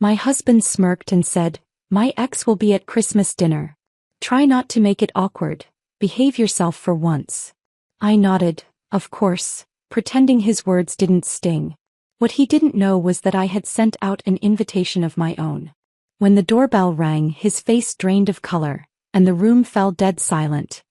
My husband smirked and said, "My ex will be at Christmas dinner. Try not to make it awkward. Behave yourself for once." I nodded, of course, pretending his words didn't sting. What he didn't know was that I had sent out an invitation of my own. When the doorbell rang, his face drained of color, and the room fell dead silent.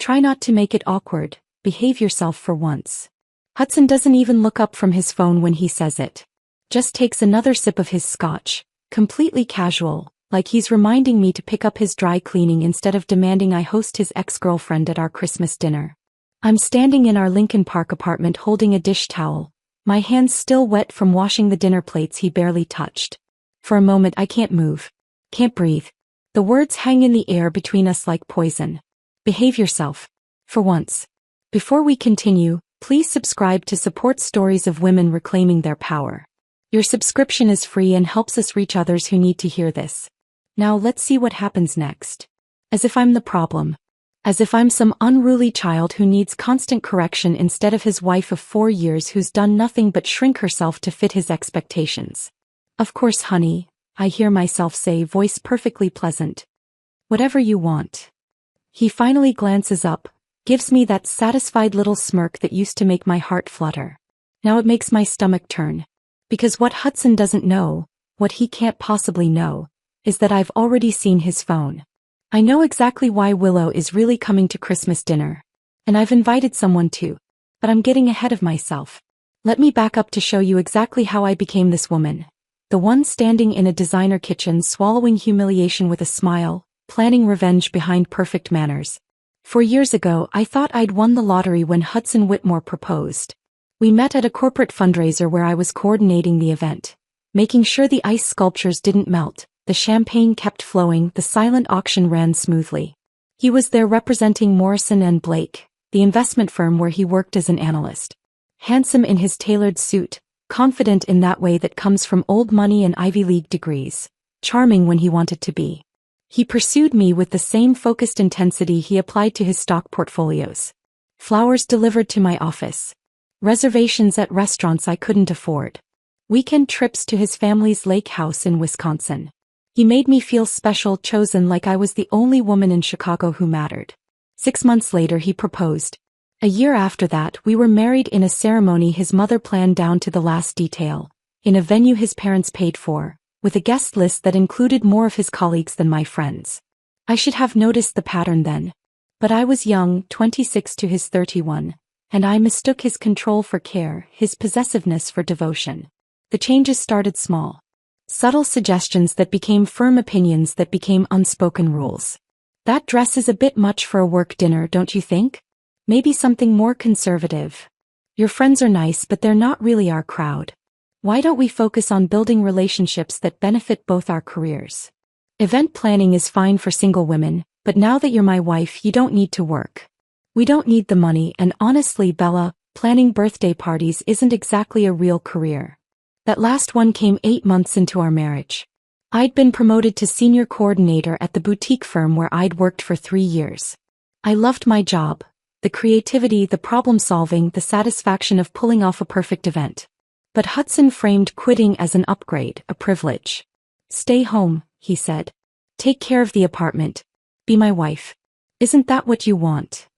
Try not to make it awkward. Behave yourself for once. Hudson doesn't even look up from his phone when he says it. Just takes another sip of his scotch, completely casual, like he's reminding me to pick up his dry cleaning instead of demanding I host his ex-girlfriend at our Christmas dinner. I'm standing in our Lincoln Park apartment holding a dish towel, my hands still wet from washing the dinner plates he barely touched. For a moment I can't move. Can't breathe. The words hang in the air between us like poison. Behave yourself. For once. Before we continue, please subscribe to support stories of women reclaiming their power. Your subscription is free and helps us reach others who need to hear this. Now let's see what happens next. As if I'm the problem. As if I'm some unruly child who needs constant correction instead of his wife of 4 years who's done nothing but shrink herself to fit his expectations. Of course, honey, I hear myself say, voice perfectly pleasant. Whatever you want. He finally glances up, gives me that satisfied little smirk that used to make my heart flutter. Now it makes my stomach turn. Because what Hudson doesn't know, what he can't possibly know, is that I've already seen his phone. I know exactly why Willow is really coming to Christmas dinner. And I've invited someone too. But I'm getting ahead of myself. Let me back up to show you exactly how I became this woman. The one standing in a designer kitchen swallowing humiliation with a smile, planning revenge behind perfect manners. 4 years ago I thought I'd won the lottery when Hudson Whitmore proposed. We met at a corporate fundraiser where I was coordinating the event, making sure the ice sculptures didn't melt, the champagne kept flowing, the silent auction ran smoothly. He was there representing Morrison and Blake, the investment firm where he worked as an analyst. Handsome in his tailored suit, confident in that way that comes from old money and Ivy League degrees, charming when he wanted to be. He pursued me with the same focused intensity he applied to his stock portfolios. Flowers delivered to my office. Reservations at restaurants I couldn't afford. Weekend trips to his family's lake house in Wisconsin. He made me feel special, chosen, like I was the only woman in Chicago who mattered. 6 months later he proposed. A year after that we were married in a ceremony his mother planned down to the last detail, in a venue his parents paid for, with a guest list that included more of his colleagues than my friends. I should have noticed the pattern then. But I was young, 26 to his 31. And I mistook his control for care, his possessiveness for devotion. The changes started small. Subtle suggestions that became firm opinions that became unspoken rules. That dress is a bit much for a work dinner, don't you think? Maybe something more conservative. Your friends are nice, but they're not really our crowd. Why don't we focus on building relationships that benefit both our careers? Event planning is fine for single women, but now that you're my wife, you don't need to work. We don't need the money, and honestly, Bella, planning birthday parties isn't exactly a real career. That last one came 8 months into our marriage. I'd been promoted to senior coordinator at the boutique firm where I'd worked for 3 years. I loved my job, the creativity, the problem-solving, the satisfaction of pulling off a perfect event. But Hudson framed quitting as an upgrade, a privilege. Stay home, he said. Take care of the apartment. Be my wife. Isn't that what you want?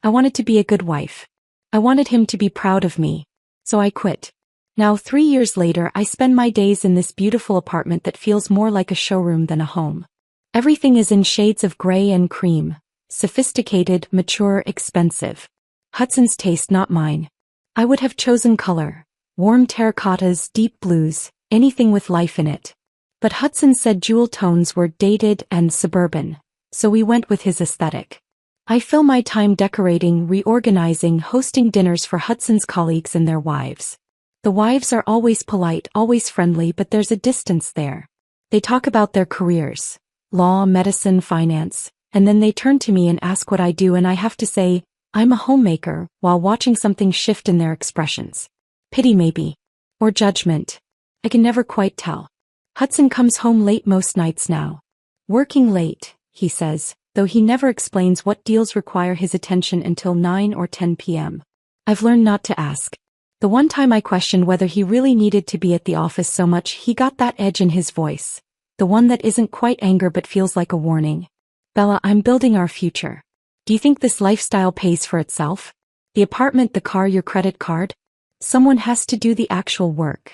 I wanted to be a good wife. I wanted him to be proud of me. So I quit. Now 3 years later I spend my days in this beautiful apartment that feels more like a showroom than a home. Everything is in shades of gray and cream. Sophisticated, mature, expensive. Hudson's taste, not mine. I would have chosen color. Warm terracottas, deep blues, anything with life in it. But Hudson said jewel tones were dated and suburban, so we went with his aesthetic. I fill my time decorating, reorganizing, hosting dinners for Hudson's colleagues and their wives. The wives are always polite, always friendly, but there's a distance there. They talk about their careers, law, medicine, finance, and then they turn to me and ask what I do, and I have to say, I'm a homemaker, while watching something shift in their expressions. Pity maybe. Or judgment. I can never quite tell. Hudson comes home late most nights now. Working late, he says, though he never explains what deals require his attention until 9 or 10 p.m. I've learned not to ask. The one time I questioned whether he really needed to be at the office so much, he got that edge in his voice. The one that isn't quite anger but feels like a warning. Bella, I'm building our future. Do you think this lifestyle pays for itself? The apartment, the car, your credit card? Someone has to do the actual work.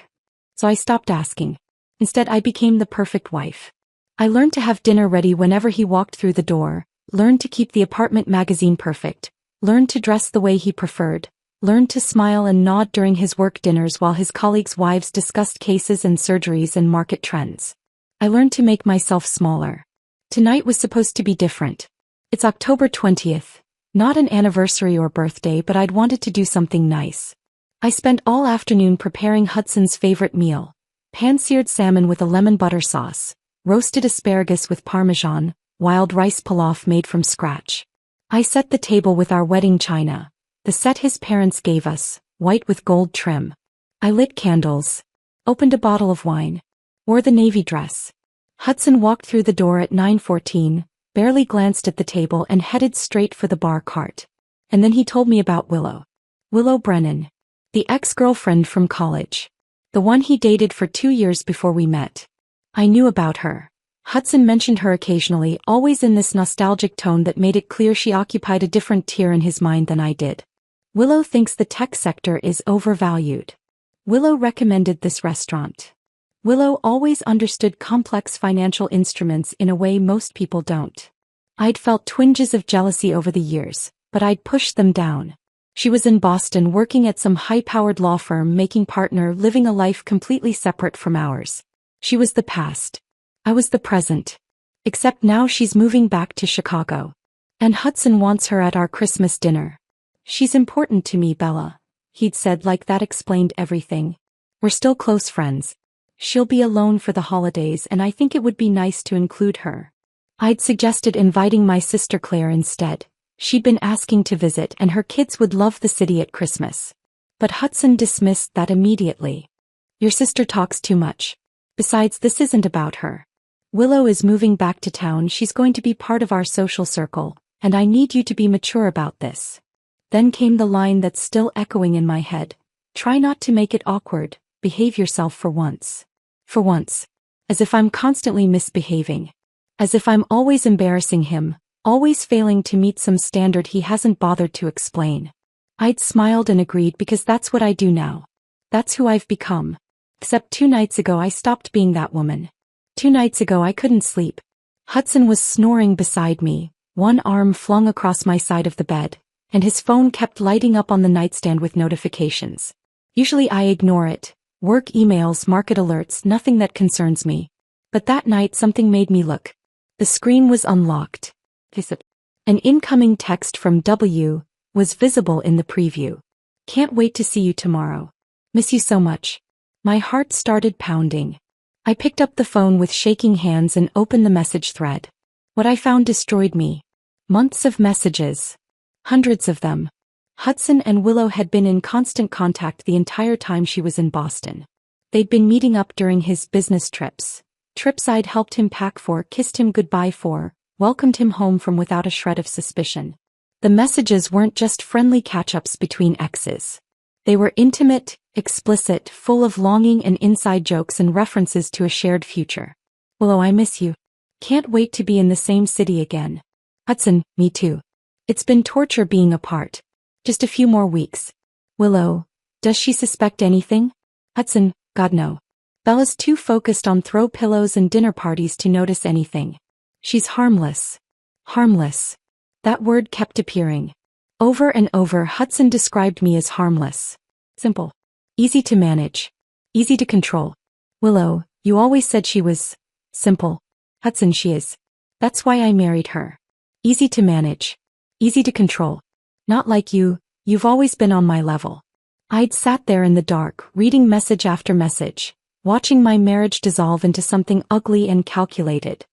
So I stopped asking. Instead, I became the perfect wife. I learned to have dinner ready whenever he walked through the door, learned to keep the apartment magazine perfect, learned to dress the way he preferred, learned to smile and nod during his work dinners while his colleagues' wives discussed cases and surgeries and market trends. I learned to make myself smaller. Tonight was supposed to be different. It's October 20th, not an anniversary or birthday, but I'd wanted to do something nice. I spent all afternoon preparing Hudson's favorite meal: pan-seared salmon with a lemon butter sauce, roasted asparagus with parmesan, wild rice pilaf made from scratch. I set the table with our wedding china, the set his parents gave us, white with gold trim. I lit candles, opened a bottle of wine, wore the navy dress. Hudson walked through the door at 9:14, barely glanced at the table and headed straight for the bar cart. And then he told me about Willow. Willow Brennan. The ex-girlfriend from college. The one he dated for 2 years before we met. I knew about her. Hudson mentioned her occasionally, always in this nostalgic tone that made it clear she occupied a different tier in his mind than I did. Willow thinks the tech sector is overvalued. Willow recommended this restaurant. Willow always understood complex financial instruments in a way most people don't. I'd felt twinges of jealousy over the years, but I'd pushed them down. She was in Boston working at some high-powered law firm, making partner, living a life completely separate from ours. She was the past. I was the present. Except now she's moving back to Chicago. And Hudson wants her at our Christmas dinner. She's important to me, Bella. He'd said like that explained everything. We're still close friends. She'll be alone for the holidays and I think it would be nice to include her. I'd suggested inviting my sister Claire instead. She'd been asking to visit and her kids would love the city at Christmas. But Hudson dismissed that immediately. Your sister talks too much. Besides, this isn't about her. Willow is moving back to town, she's going to be part of our social circle, and I need you to be mature about this. Then came the line that's still echoing in my head. Try not to make it awkward, behave yourself for once. For once. As if I'm constantly misbehaving. As if I'm always embarrassing him, always failing to meet some standard he hasn't bothered to explain. I'd smiled and agreed because that's what I do now. That's who I've become. Except 2 nights ago I stopped being that woman. 2 nights ago I couldn't sleep. Hudson was snoring beside me, one arm flung across my side of the bed, and his phone kept lighting up on the nightstand with notifications. Usually I ignore it. Work emails, market alerts, nothing that concerns me. But that night something made me look. The screen was unlocked. An incoming text from W was visible in the preview. Can't wait to see you tomorrow. Miss you so much. My heart started pounding. I picked up the phone with shaking hands and opened the message thread. What I found destroyed me. Months of messages. Hundreds of them. Hudson and Willow had been in constant contact the entire time she was in Boston. They'd been meeting up during his business trips. Trips I'd helped him pack for, kissed him goodbye for, welcomed him home from without a shred of suspicion. The messages weren't just friendly catch-ups between exes. They were intimate, explicit, full of longing and inside jokes and references to a shared future. Willow, I miss you. Can't wait to be in the same city again. Hudson, me too. It's been torture being apart. Just a few more weeks. Willow, does she suspect anything? Hudson, God no. Bella's too focused on throw pillows and dinner parties to notice anything. She's harmless. Harmless. That word kept appearing. Over and over, Hudson described me as harmless. Simple. Easy to manage. Easy to control. Willow, you always said she was simple. Hudson, she is. That's why I married her. Easy to manage. Easy to control. Not like you, you've always been on my level. I'd sat there in the dark, reading message after message, watching my marriage dissolve into something ugly and calculated.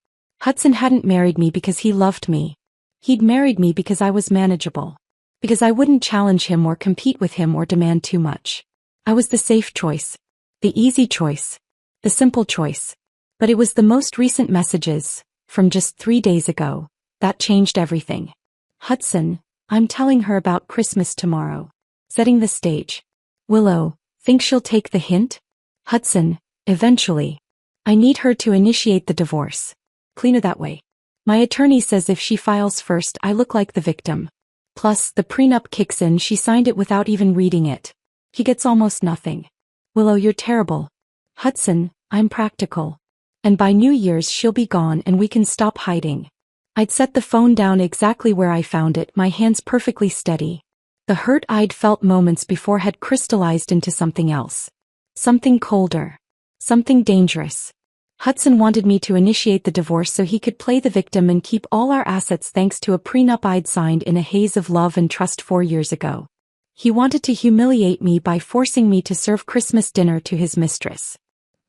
Hudson hadn't married me because he loved me. He'd married me because I was manageable. Because I wouldn't challenge him or compete with him or demand too much. I was the safe choice. The easy choice. The simple choice. But it was the most recent messages, from just 3 days ago, that changed everything. Hudson, I'm telling her about Christmas tomorrow. Setting the stage. Willow, think she'll take the hint? Hudson, eventually. I need her to initiate the divorce. Cleaner that way. My attorney says if she files first, I look like the victim. Plus, the prenup kicks in, she signed it without even reading it. He gets almost nothing. Willow, you're terrible. Hudson, I'm practical. And by New Year's she'll be gone and we can stop hiding. I'd set the phone down exactly where I found it, my hands perfectly steady. The hurt I'd felt moments before had crystallized into something else. Something colder. Something dangerous. Hudson wanted me to initiate the divorce so he could play the victim and keep all our assets thanks to a prenup I'd signed in a haze of love and trust 4 years ago. He wanted to humiliate me by forcing me to serve Christmas dinner to his mistress.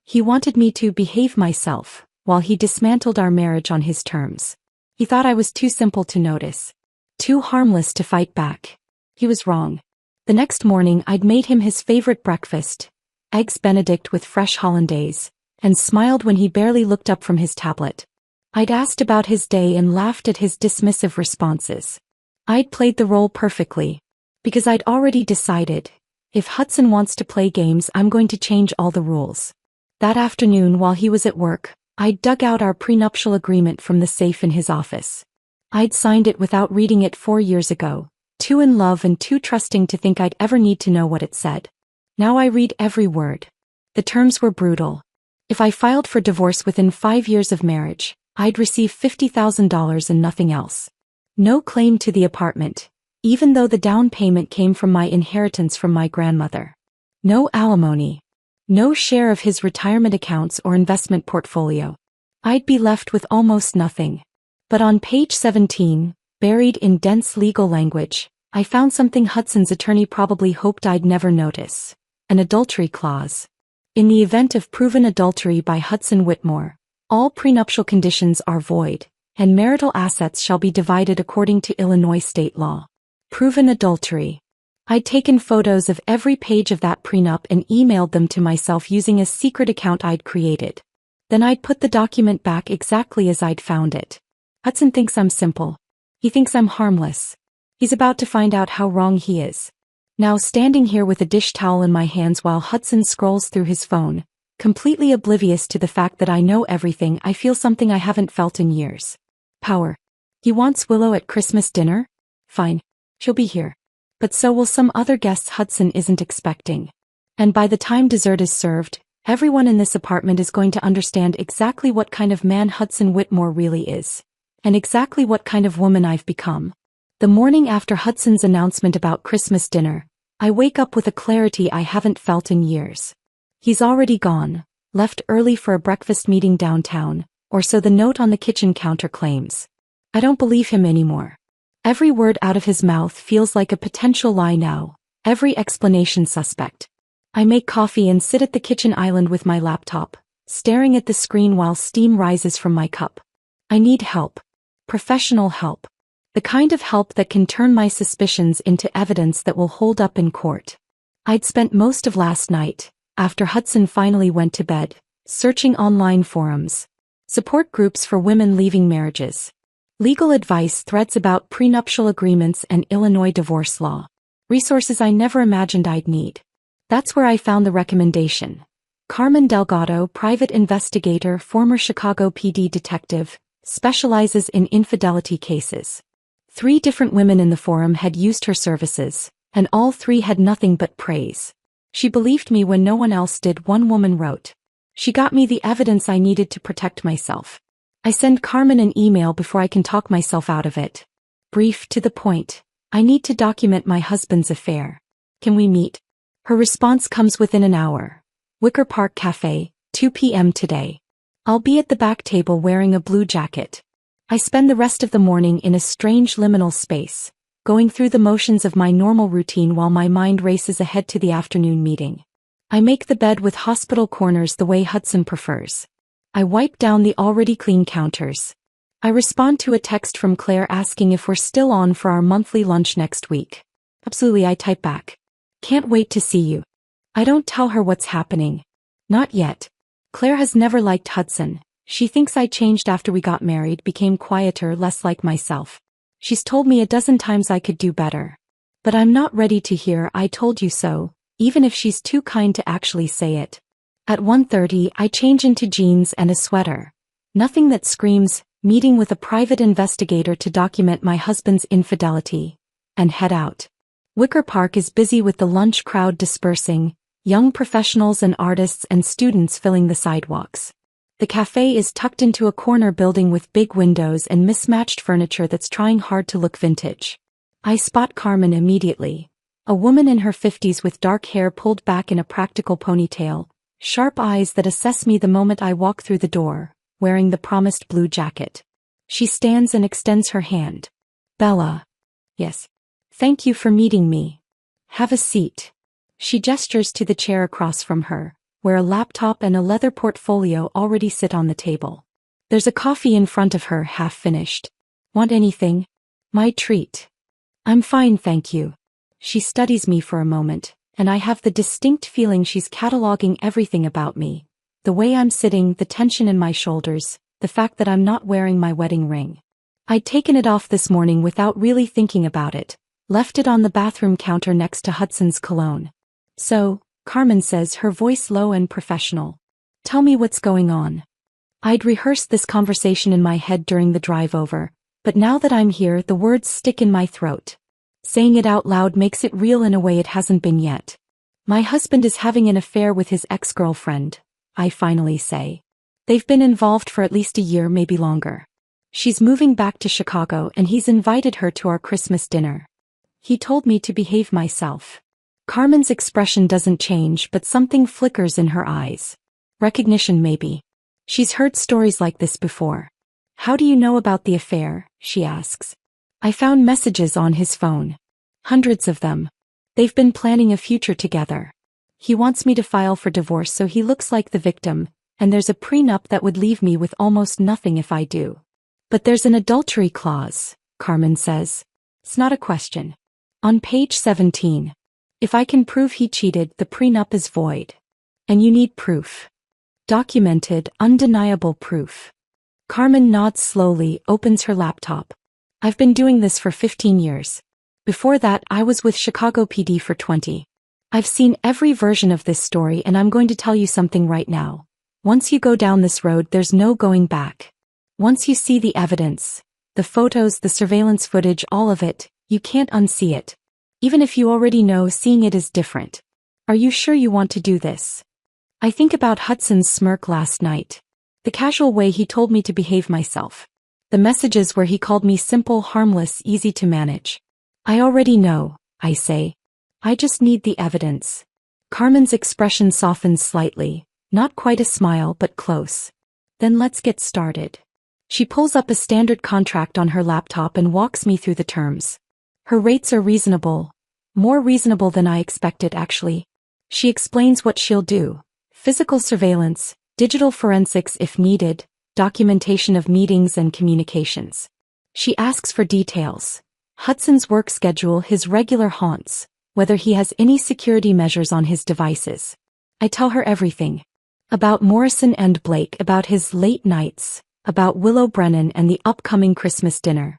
He wanted me to behave myself, while he dismantled our marriage on his terms. He thought I was too simple to notice. Too harmless to fight back. He was wrong. The next morning I'd made him his favorite breakfast, Eggs Benedict with fresh hollandaise, and smiled when he barely looked up from his tablet. I'd asked about his day and laughed at his dismissive responses. I'd played the role perfectly. Because I'd already decided, if Hudson wants to play games, I'm going to change all the rules. That afternoon while he was at work, I'd dug out our prenuptial agreement from the safe in his office. I'd signed it without reading it 4 years ago, too in love and too trusting to think I'd ever need to know what it said. Now I read every word. The terms were brutal. If I filed for divorce within 5 years of marriage, I'd receive $50,000 and nothing else. No claim to the apartment, even though the down payment came from my inheritance from my grandmother. No alimony. No share of his retirement accounts or investment portfolio. I'd be left with almost nothing. But on page 17, buried in dense legal language, I found something Hudson's attorney probably hoped I'd never notice. An adultery clause. In the event of proven adultery by Hudson Whitmore, all prenuptial conditions are void, and marital assets shall be divided according to Illinois state law. Proven adultery. I'd taken photos of every page of that prenup and emailed them to myself using a secret account I'd created. Then I'd put the document back exactly as I'd found it. Hudson thinks I'm simple. He thinks I'm harmless. He's about to find out how wrong he is. Now standing here with a dish towel in my hands while Hudson scrolls through his phone, completely oblivious to the fact that I know everything, I feel something I haven't felt in years. Power. He wants Willow at Christmas dinner? Fine. She'll be here. But so will some other guests Hudson isn't expecting. And by the time dessert is served, everyone in this apartment is going to understand exactly what kind of man Hudson Whitmore really is. And exactly what kind of woman I've become. The morning after Hudson's announcement about Christmas dinner, I wake up with a clarity I haven't felt in years. He's already gone, left early for a breakfast meeting downtown, or so the note on the kitchen counter claims. I don't believe him anymore. Every word out of his mouth feels like a potential lie now, every explanation suspect. I make coffee and sit at the kitchen island with my laptop, staring at the screen while steam rises from my cup. I need help. Professional help. The kind of help that can turn my suspicions into evidence that will hold up in court. I'd spent most of last night, after Hudson finally went to bed, searching online forums, support groups for women leaving marriages, legal advice threads about prenuptial agreements and Illinois divorce law. Resources I never imagined I'd need. That's where I found the recommendation. Carmen Delgado, private investigator, former Chicago PD detective, specializes in infidelity cases. 3 different women in the forum had used her services, and all 3 had nothing but praise. She believed me when no one else did, one woman wrote. She got me the evidence I needed to protect myself. I send Carmen an email before I can talk myself out of it. Brief, to the point. I need to document my husband's affair. Can we meet? Her response comes within an hour. Wicker Park Cafe, 2 p.m. today. I'll be at the back table wearing a blue jacket. I spend the rest of the morning in a strange liminal space, going through the motions of my normal routine while my mind races ahead to the afternoon meeting. I make the bed with hospital corners the way Hudson prefers. I wipe down the already clean counters. I respond to a text from Claire asking if we're still on for our monthly lunch next week. Absolutely, I type back. Can't wait to see you. I don't tell her what's happening. Not yet. Claire has never liked Hudson. She thinks I changed after we got married, became quieter, less like myself. She's told me a dozen times I could do better. But I'm not ready to hear "I told you so," even if she's too kind to actually say it. At 1:30, I change into jeans and a sweater. Nothing that screams, meeting with a private investigator to document my husband's infidelity, and head out. Wicker Park is busy with the lunch crowd dispersing, young professionals and artists and students filling the sidewalks. The cafe is tucked into a corner building with big windows and mismatched furniture that's trying hard to look vintage. I spot Carmen immediately, a woman in her 50s with dark hair pulled back in a practical ponytail, sharp eyes that assess me the moment I walk through the door, wearing the promised blue jacket. She stands and extends her hand. Bella. Yes. Thank you for meeting me. Have a seat. She gestures to the chair across from her, where a laptop and a leather portfolio already sit on the table. There's a coffee in front of her, half finished. Want anything? My treat. I'm fine, thank you. She studies me for a moment, and I have the distinct feeling she's cataloging everything about me. The way I'm sitting, the tension in my shoulders, the fact that I'm not wearing my wedding ring. I'd taken it off this morning without really thinking about it, left it on the bathroom counter next to Hudson's cologne. So, Carmen says, her voice low and professional. Tell me what's going on. I'd rehearsed this conversation in my head during the drive over, but now that I'm here, the words stick in my throat. Saying it out loud makes it real in a way it hasn't been yet. My husband is having an affair with his ex-girlfriend, I finally say. They've been involved for at least a year, maybe longer. She's moving back to Chicago and he's invited her to our Christmas dinner. He told me to behave myself. Carmen's expression doesn't change, but something flickers in her eyes. Recognition, maybe. She's heard stories like this before. How do you know about the affair? She asks. I found messages on his phone. Hundreds of them. They've been planning a future together. He wants me to file for divorce so he looks like the victim, and there's a prenup that would leave me with almost nothing if I do. But there's an adultery clause, Carmen says. It's not a question. On page 17. If I can prove he cheated, the prenup is void. And you need proof. Documented, undeniable proof. Carmen nods slowly, opens her laptop. I've been doing this for 15 years. Before that, I was with Chicago PD for 20. I've seen every version of this story, and I'm going to tell you something right now. Once you go down this road, there's no going back. Once you see the evidence, the photos, the surveillance footage, all of it, you can't unsee it. Even if you already know, seeing it is different. Are you sure you want to do this? I think about Hudson's smirk last night. The casual way he told me to behave myself. The messages where he called me simple, harmless, easy to manage. I already know, I say. I just need the evidence. Carmen's expression softens slightly, not quite a smile but close. Then let's get started. She pulls up a standard contract on her laptop and walks me through the terms. Her rates are reasonable. More reasonable than I expected, actually. She explains what she'll do. Physical surveillance, digital forensics if needed, documentation of meetings and communications. She asks for details. Hudson's work schedule, his regular haunts, whether he has any security measures on his devices. I tell her everything. About Morrison and Blake, about his late nights, about Willow Brennan and the upcoming Christmas dinner.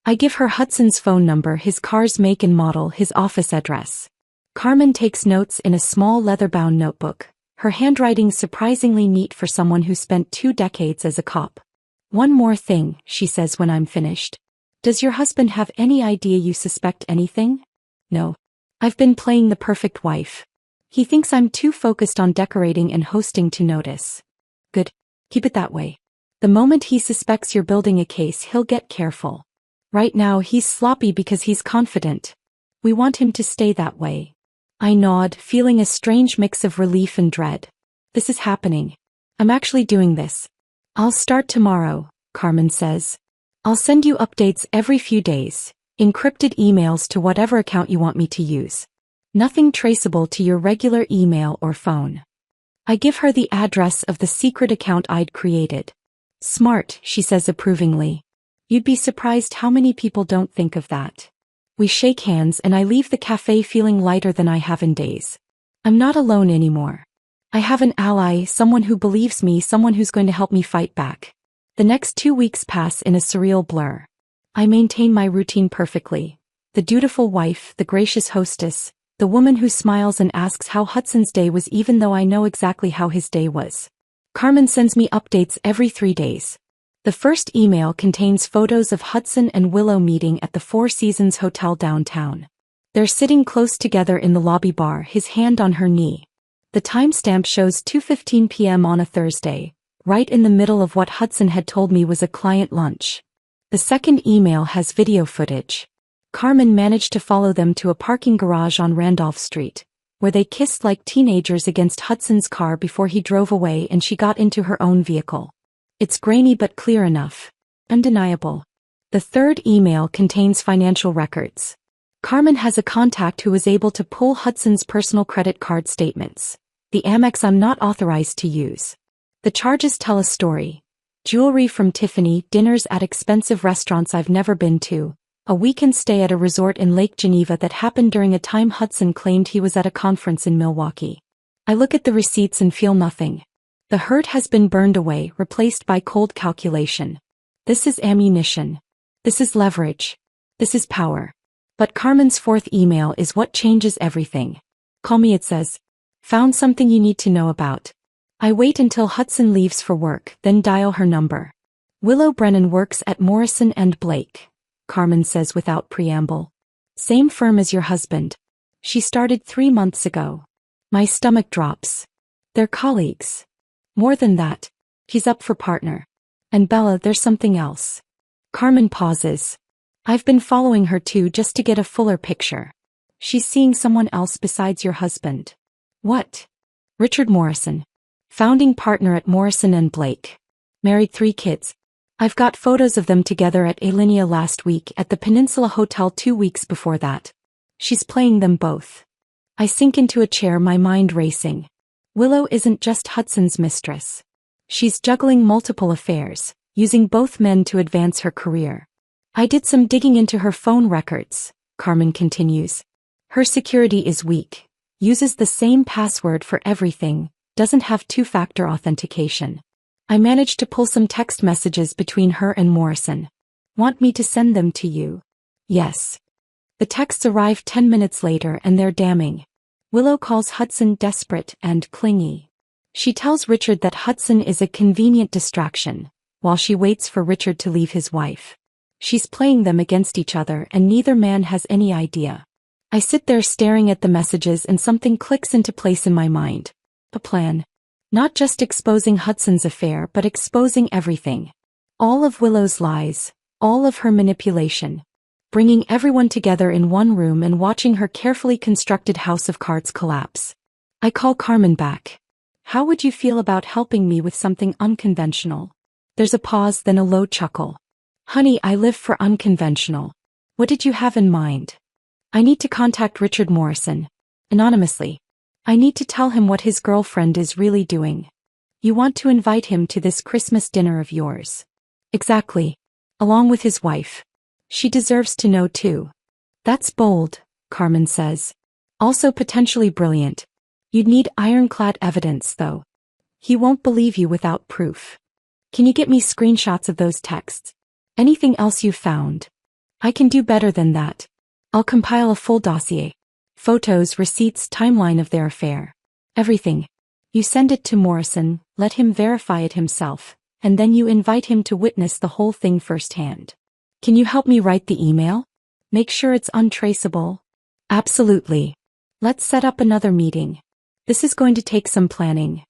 I give her Hudson's phone number, his car's make and model, his office address. Carmen takes notes in a small leather-bound notebook, her handwriting surprisingly neat for someone who spent 2 decades as a cop. One more thing, she says when I'm finished. Does your husband have any idea you suspect anything? No. I've been playing the perfect wife. He thinks I'm too focused on decorating and hosting to notice. Good. Keep it that way. The moment he suspects you're building a case, he'll get careful. Right now he's sloppy because he's confident. We want him to stay that way. I nod, feeling a strange mix of relief and dread. This is happening. I'm actually doing this. I'll start tomorrow, Carmen says. I'll send you updates every few days, encrypted emails to whatever account you want me to use. Nothing traceable to your regular email or phone. I give her the address of the secret account I'd created. Smart, she says approvingly. You'd be surprised how many people don't think of that. We shake hands and I leave the cafe feeling lighter than I have in days. I'm not alone anymore. I have an ally, someone who believes me, someone who's going to help me fight back. The next 2 weeks pass in a surreal blur. I maintain my routine perfectly. The dutiful wife, the gracious hostess, The woman who smiles and asks how Hudson's day was even though I know exactly how his day was. Carmen sends me updates every 3 days. The first email contains photos of Hudson and Willow meeting at the Four Seasons Hotel downtown. They're sitting close together in the lobby bar, his hand on her knee. The timestamp shows 2:15 p.m. on a Thursday, right in the middle of what Hudson had told me was a client lunch. The second email has video footage. Carmen managed to follow them to a parking garage on Randolph Street, where they kissed like teenagers against Hudson's car before he drove away and she got into her own vehicle. It's grainy but clear enough. Undeniable. The third email contains financial records. Carmen has a contact who was able to pull Hudson's personal credit card statements. The Amex I'm not authorized to use. The charges tell a story. Jewelry from Tiffany, dinners at expensive restaurants I've never been to, a weekend stay at a resort in Lake Geneva that happened during a time Hudson claimed he was at a conference in Milwaukee. I look at the receipts and feel nothing. The hurt has been burned away, replaced by cold calculation. This is ammunition. This is leverage. This is power. But Carmen's fourth email is what changes everything. Call me, it says. Found something you need to know about. I wait until Hudson leaves for work, then dial her number. Willow Brennan works at Morrison & Blake, Carmen says without preamble. Same firm as your husband. She started 3 months ago. My stomach drops. They're colleagues. More than that. He's up for partner. And Bella, there's something else. Carmen pauses. I've been following her too just to get a fuller picture. She's seeing someone else besides your husband. What? Richard Morrison. Founding partner at Morrison & Blake. Married 3 kids. I've got photos of them together at Alinea last week at the Peninsula Hotel 2 weeks before that. She's playing them both. I sink into a chair, my mind racing. Willow isn't just Hudson's mistress. She's juggling multiple affairs, using both men to advance her career. I did some digging into her phone records, Carmen continues. Her security is weak, uses the same password for everything, doesn't have two-factor authentication. I managed to pull some text messages between her and Morrison. Want me to send them to you? Yes. The texts arrive 10 minutes later and they're damning. Willow calls Hudson desperate and clingy. She tells Richard that Hudson is a convenient distraction, while she waits for Richard to leave his wife. She's playing them against each other and neither man has any idea. I sit there staring at the messages and something clicks into place in my mind. A plan. Not just exposing Hudson's affair but exposing everything. All of Willow's lies, all of her manipulation. Bringing everyone together in one room and watching her carefully constructed house of cards collapse. I call Carmen back. How would you feel about helping me with something unconventional? There's a pause, then a low chuckle. Honey, I live for unconventional. What did you have in mind? I need to contact Richard Morrison. Anonymously. I need to tell him what his girlfriend is really doing. You want to invite him to this Christmas dinner of yours. Exactly. Along with his wife. She deserves to know too. That's bold, Carmen says. Also potentially brilliant. You'd need ironclad evidence though. He won't believe you without proof. Can you get me screenshots of those texts? Anything else you found? I can do better than that. I'll compile a full dossier. Photos, receipts, timeline of their affair. Everything. You send it to Morrison, let him verify it himself, and then you invite him to witness the whole thing firsthand. Can you help me write the email? Make sure it's untraceable? Absolutely. Let's set up another meeting. This is going to take some planning.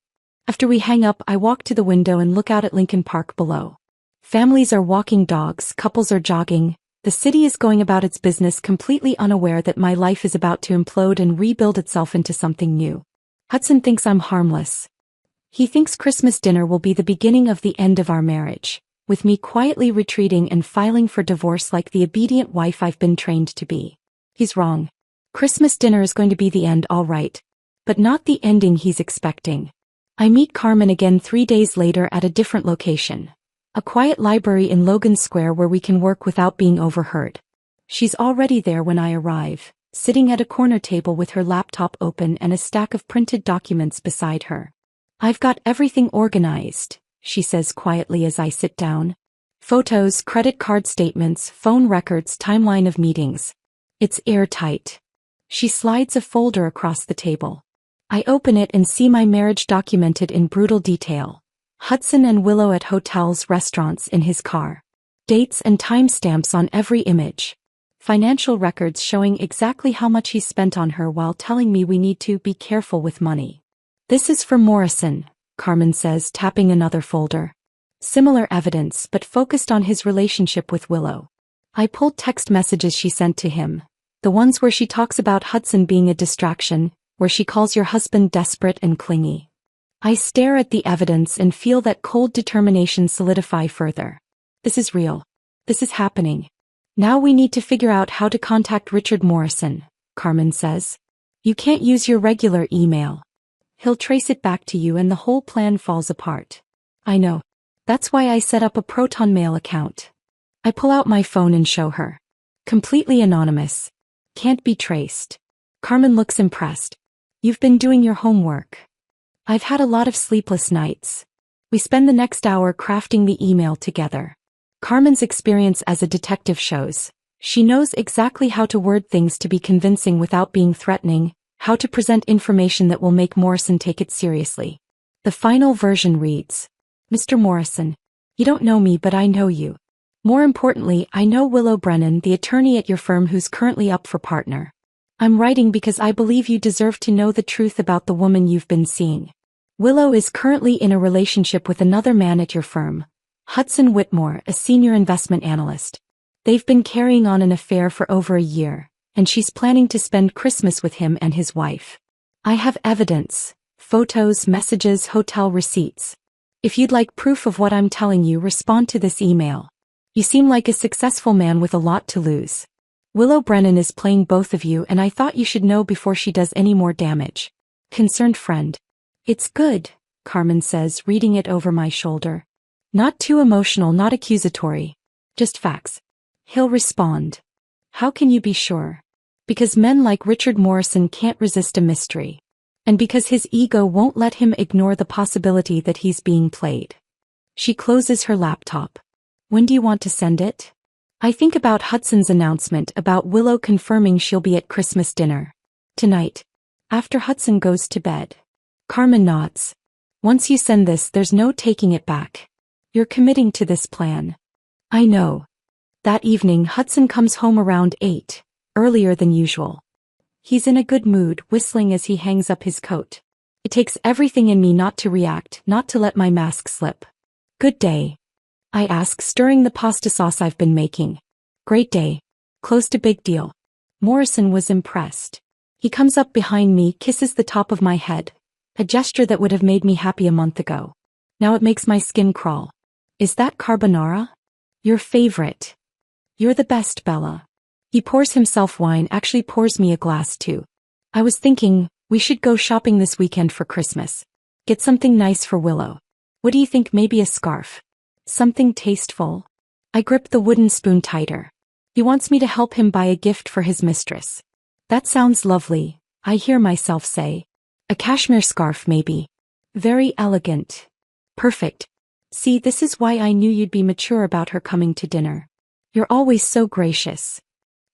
After we hang up, I walk to the window and look out at Lincoln Park below. Families are walking dogs, couples are jogging. The city is going about its business completely unaware that my life is about to implode and rebuild itself into something new. Hudson thinks I'm harmless. He thinks Christmas dinner will be the beginning of the end of our marriage, with me quietly retreating and filing for divorce like the obedient wife I've been trained to be. He's wrong. Christmas dinner is going to be the end, all right. But not the ending he's expecting. I meet Carmen again 3 days later at a different location. A quiet library in Logan Square where we can work without being overheard. She's already there when I arrive, sitting at a corner table with her laptop open and a stack of printed documents beside her. I've got everything organized, she says quietly as I sit down. Photos, credit card statements, phone records, timeline of meetings. It's airtight. She slides a folder across the table. I open it and see my marriage documented in brutal detail. Hudson and Willow at hotels, restaurants, in his car. Dates and timestamps on every image. Financial records showing exactly how much he spent on her while telling me we need to be careful with money. This is for Morrison, Carmen says, tapping another folder. Similar evidence, but focused on his relationship with Willow. I pulled text messages she sent to him. The ones where she talks about Hudson being a distraction, where she calls your husband desperate and clingy. I stare at the evidence and feel that cold determination solidify further. This is real. This is happening. Now we need to figure out how to contact Richard Morrison, Carmen says. You can't use your regular email. He'll trace it back to you and the whole plan falls apart. I know. That's why I set up a Proton Mail account. I pull out my phone and show her. Completely anonymous. Can't be traced. Carmen looks impressed. You've been doing your homework. I've had a lot of sleepless nights. We spend the next hour crafting the email together. Carmen's experience as a detective shows. She knows exactly how to word things to be convincing without being threatening, how to present information that will make Morrison take it seriously. The final version reads, Mr. Morrison, you don't know me but I know you. More importantly, I know Willow Brennan, the attorney at your firm who's currently up for partner. I'm writing because I believe you deserve to know the truth about the woman you've been seeing. Willow is currently in a relationship with another man at your firm, Hudson Whitmore, a senior investment analyst. They've been carrying on an affair for over a year, and she's planning to spend Christmas with him and his wife. I have evidence, photos, messages, hotel receipts. If you'd like proof of what I'm telling you, respond to this email. You seem like a successful man with a lot to lose. Willow Brennan is playing both of you and I thought you should know before she does any more damage. Concerned friend. It's good, Carmen says, reading it over my shoulder. Not too emotional, not accusatory. Just facts. He'll respond. How can you be sure? Because men like Richard Morrison can't resist a mystery. And because his ego won't let him ignore the possibility that he's being played. She closes her laptop. When do you want to send it? I think about Hudson's announcement about Willow confirming she'll be at Christmas dinner. Tonight. After Hudson goes to bed. Carmen nods. Once you send this, there's no taking it back. You're committing to this plan. I know. That evening, Hudson comes home around 8, earlier than usual. He's in a good mood, whistling as he hangs up his coat. It takes everything in me not to react, not to let my mask slip. Good day. I ask, stirring the pasta sauce I've been making. Great day. Close to big deal. Morrison was impressed. He comes up behind me, kisses the top of my head. A gesture that would have made me happy a month ago. Now it makes my skin crawl. Is that carbonara? Your favorite. You're the best, Bella. He pours himself wine, actually pours me a glass too. I was thinking, we should go shopping this weekend for Christmas. Get something nice for Willow. What do you think, maybe a scarf? Something tasteful? I grip the wooden spoon tighter. He wants me to help him buy a gift for his mistress. That sounds lovely, I hear myself say. A cashmere scarf maybe. Very elegant. Perfect. See, this is why I knew you'd be mature about her coming to dinner. You're always so gracious.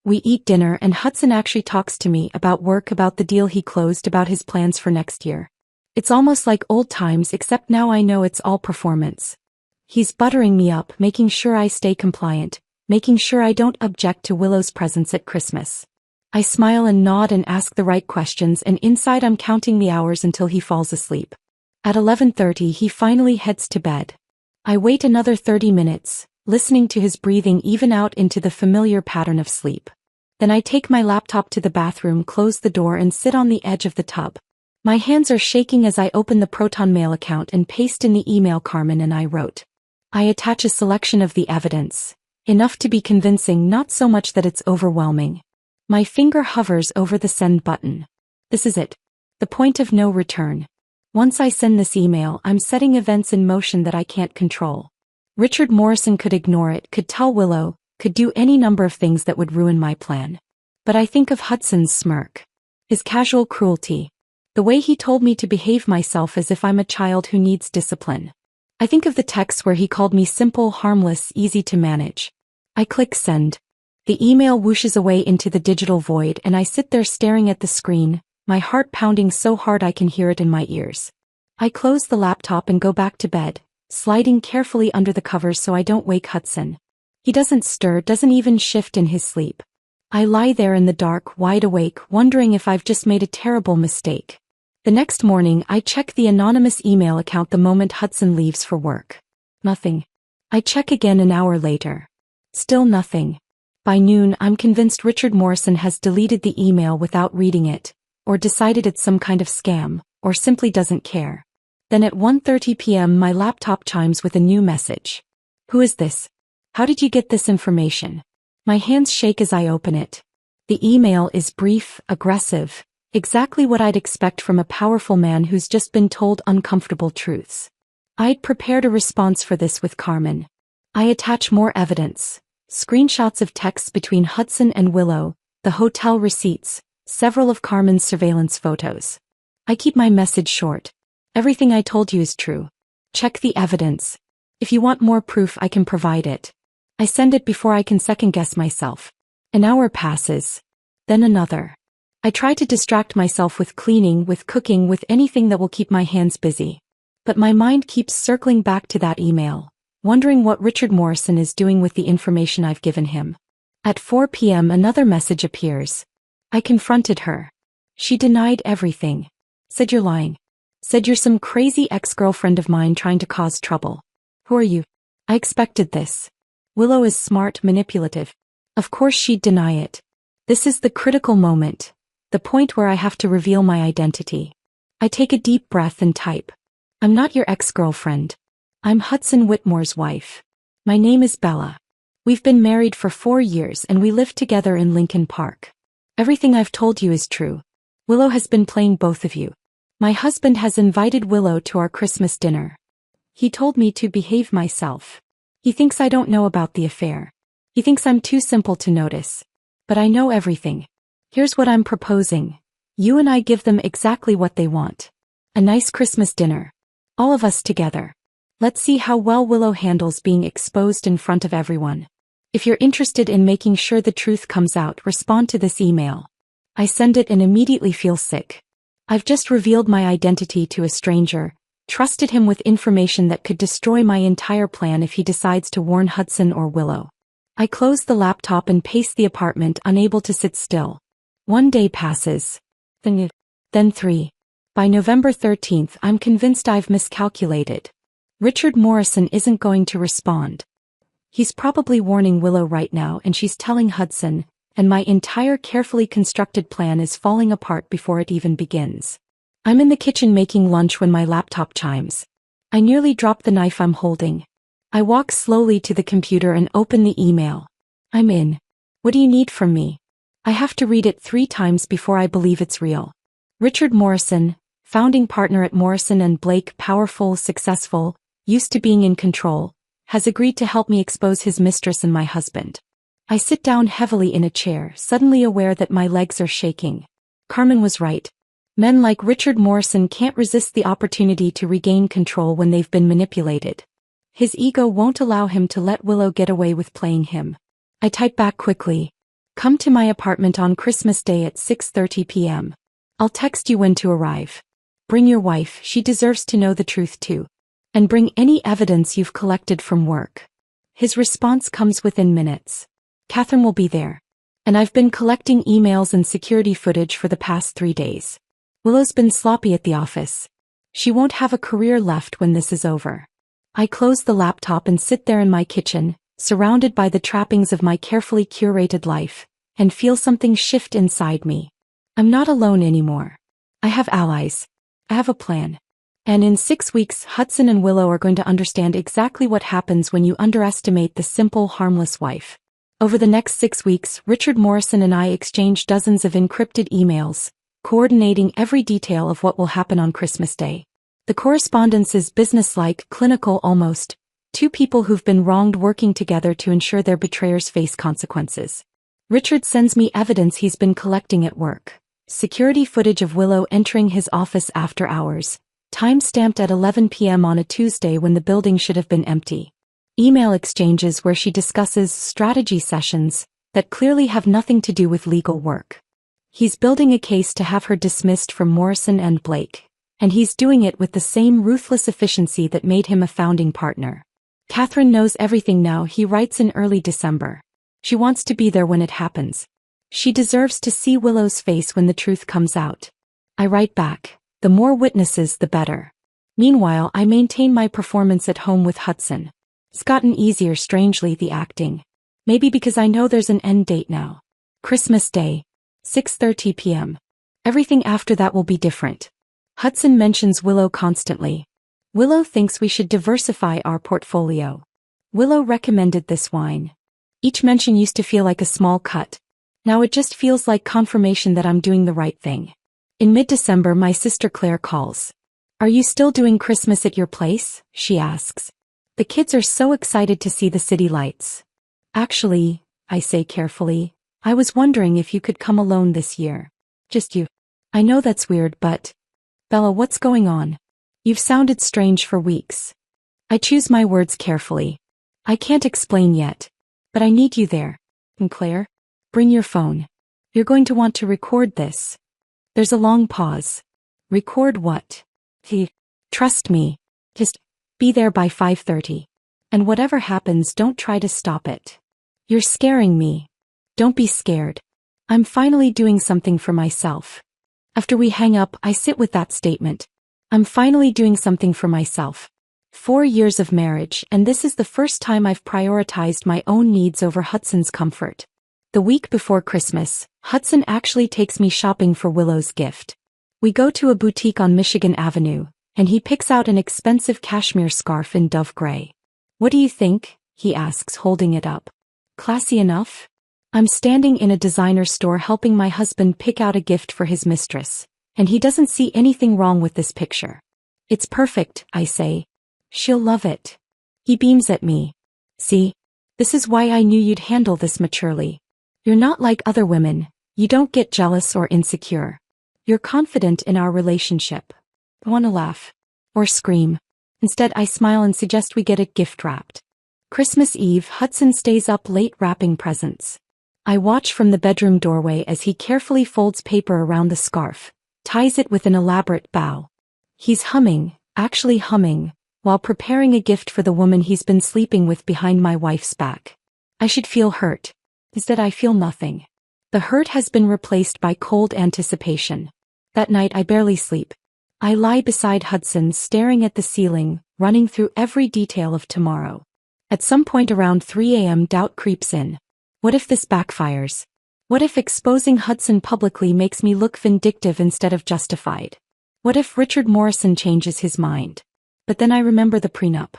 We eat dinner and Hudson actually talks to me about work, about the deal he closed, about his plans for next year. It's almost like old times, except now I know it's all performance. He's buttering me up, making sure I stay compliant, making sure I don't object to Willow's presence at Christmas. I smile and nod and ask the right questions, and inside I'm counting the hours until he falls asleep. At 11:30 he finally heads to bed. I wait another 30 minutes, listening to his breathing even out into the familiar pattern of sleep. Then I take my laptop to the bathroom, close the door and sit on the edge of the tub. My hands are shaking as I open the Proton Mail account and paste in the email Carmen and I wrote. I attach a selection of the evidence. Enough to be convincing, not so much that it's overwhelming. My finger hovers over the send button. This is it. The point of no return. Once I send this email, I'm setting events in motion that I can't control. Richard Morrison could ignore it, could tell Willow, could do any number of things that would ruin my plan. But I think of Hudson's smirk. His casual cruelty. The way he told me to behave myself as if I'm a child who needs discipline. I think of the texts where he called me simple, harmless, easy to manage. I click send. The email whooshes away into the digital void and I sit there staring at the screen, my heart pounding so hard I can hear it in my ears. I close the laptop and go back to bed, sliding carefully under the covers so I don't wake Hudson. He doesn't stir, doesn't even shift in his sleep. I lie there in the dark, wide awake, wondering if I've just made a terrible mistake. The next morning, I check the anonymous email account the moment Hudson leaves for work. Nothing. I check again an hour later. Still nothing. By noon, I'm convinced Richard Morrison has deleted the email without reading it, or decided it's some kind of scam, or simply doesn't care. Then at 1:30 p.m. my laptop chimes with a new message. Who is this? How did you get this information? My hands shake as I open it. The email is brief, aggressive, exactly what I'd expect from a powerful man who's just been told uncomfortable truths. I'd prepared a response for this with Carmen. I attach more evidence. Screenshots of texts between Hudson and Willow, the hotel receipts, several of Carmen's surveillance photos. I keep my message short. Everything I told you is true. Check the evidence. If you want more proof, I can provide it. I send it before I can second-guess myself. An hour passes. Then another. I try to distract myself with cleaning, with cooking, with anything that will keep my hands busy. But my mind keeps circling back to that email, wondering what Richard Morrison is doing with the information I've given him. At 4 p.m. another message appears. I confronted her. She denied everything. Said you're lying. Said you're some crazy ex-girlfriend of mine trying to cause trouble. Who are you? I expected this. Willow is smart, manipulative. Of course she'd deny it. This is the critical moment. The point where I have to reveal my identity. I take a deep breath and type. I'm not your ex-girlfriend. I'm Hudson Whitmore's wife. My name is Bella. We've been married for 4 years and we live together in Lincoln Park. Everything I've told you is true. Willow has been playing both of you. My husband has invited Willow to our Christmas dinner. He told me to behave myself. He thinks I don't know about the affair. He thinks I'm too simple to notice. But I know everything. Here's what I'm proposing. You and I give them exactly what they want. A nice Christmas dinner. All of us together. Let's see how well Willow handles being exposed in front of everyone. If you're interested in making sure the truth comes out, respond to this email. I send it and immediately feel sick. I've just revealed my identity to a stranger, trusted him with information that could destroy my entire plan if he decides to warn Hudson or Willow. I close the laptop and pace the apartment, unable to sit still. 1 day passes. Then 3. By November 13th, I'm convinced I've miscalculated. Richard Morrison isn't going to respond. He's probably warning Willow right now and she's telling Hudson, and my entire carefully constructed plan is falling apart before it even begins. I'm in the kitchen making lunch when my laptop chimes. I nearly drop the knife I'm holding. I walk slowly to the computer and open the email. I'm in. What do you need from me? I have to read it 3 times before I believe it's real. Richard Morrison, founding partner at Morrison & Blake, powerful, successful, used to being in control, has agreed to help me expose his mistress and my husband. I sit down heavily in a chair, suddenly aware that my legs are shaking. Carmen was right. Men like Richard Morrison can't resist the opportunity to regain control when they've been manipulated. His ego won't allow him to let Willow get away with playing him. I type back quickly. Come to my apartment on Christmas Day at 6:30 p.m. I'll text you when to arrive. Bring your wife, she deserves to know the truth too. And bring any evidence you've collected from work. His response comes within minutes. Catherine will be there. And I've been collecting emails and security footage for the past 3 days. Willow's been sloppy at the office. She won't have a career left when this is over. I close the laptop and sit there in my kitchen, surrounded by the trappings of my carefully curated life, and feel something shift inside me. I'm not alone anymore. I have allies. I have a plan. And in 6 weeks, Hudson and Willow are going to understand exactly what happens when you underestimate the simple, harmless wife. Over the next 6 weeks, Richard Morrison and I exchange dozens of encrypted emails, coordinating every detail of what will happen on Christmas Day. The correspondence is businesslike, clinical almost, 2 people who've been wronged working together to ensure their betrayers face consequences. Richard sends me evidence he's been collecting at work. Security footage of Willow entering his office after hours, time-stamped at 11 p.m. on a Tuesday when the building should have been empty. Email exchanges where she discusses strategy sessions, that clearly have nothing to do with legal work. He's building a case to have her dismissed from Morrison and Blake, and he's doing it with the same ruthless efficiency that made him a founding partner. Catherine knows everything now, he writes in early December. She wants to be there when it happens. She deserves to see Willow's face when the truth comes out. I write back, the more witnesses the better. Meanwhile, I maintain my performance at home with Hudson. It's gotten easier, strangely, the acting. Maybe because I know there's an end date now. Christmas Day. 6:30 p.m. Everything after that will be different. Hudson mentions Willow constantly. Willow thinks we should diversify our portfolio. Willow recommended this wine. Each mention used to feel like a small cut. Now it just feels like confirmation that I'm doing the right thing. In mid-December, my sister Claire calls. Are you still doing Christmas at your place? She asks. The kids are so excited to see the city lights. Actually, I say carefully, I was wondering if you could come alone this year. Just you. I know that's weird, but... Bella, what's going on? You've sounded strange for weeks. I choose my words carefully. I can't explain yet. But I need you there. And Claire? Bring your phone. You're going to want to record this. There's a long pause. Record what? Trust me. Just be there by 5:30. And whatever happens, don't try to stop it. You're scaring me. Don't be scared. I'm finally doing something for myself. After we hang up, I sit with that statement. I'm finally doing something for myself. 4 years of marriage, and this is the first time I've prioritized my own needs over Hudson's comfort. The week before Christmas, Hudson actually takes me shopping for Willow's gift. We go to a boutique on Michigan Avenue, and he picks out an expensive cashmere scarf in dove gray. What do you think? He asks, holding it up. Classy enough? I'm standing in a designer store helping my husband pick out a gift for his mistress, and he doesn't see anything wrong with this picture. It's perfect, I say. She'll love it. He beams at me. See? This is why I knew you'd handle this maturely. You're not like other women. You don't get jealous or insecure. You're confident in our relationship. I want to laugh. Or scream. Instead, I smile and suggest we get it gift wrapped. Christmas Eve, Hudson stays up late wrapping presents. I watch from the bedroom doorway as he carefully folds paper around the scarf, ties it with an elaborate bow. He's humming, actually humming, while preparing a gift for the woman he's been sleeping with behind my wife's back. I should feel hurt. Instead, I feel nothing. The hurt has been replaced by cold anticipation. That night, I barely sleep. I lie beside Hudson, staring at the ceiling, running through every detail of tomorrow. At some point around 3 a.m., doubt creeps in. What if this backfires? What if exposing Hudson publicly makes me look vindictive instead of justified? What if Richard Morrison changes his mind? But then I remember the prenup.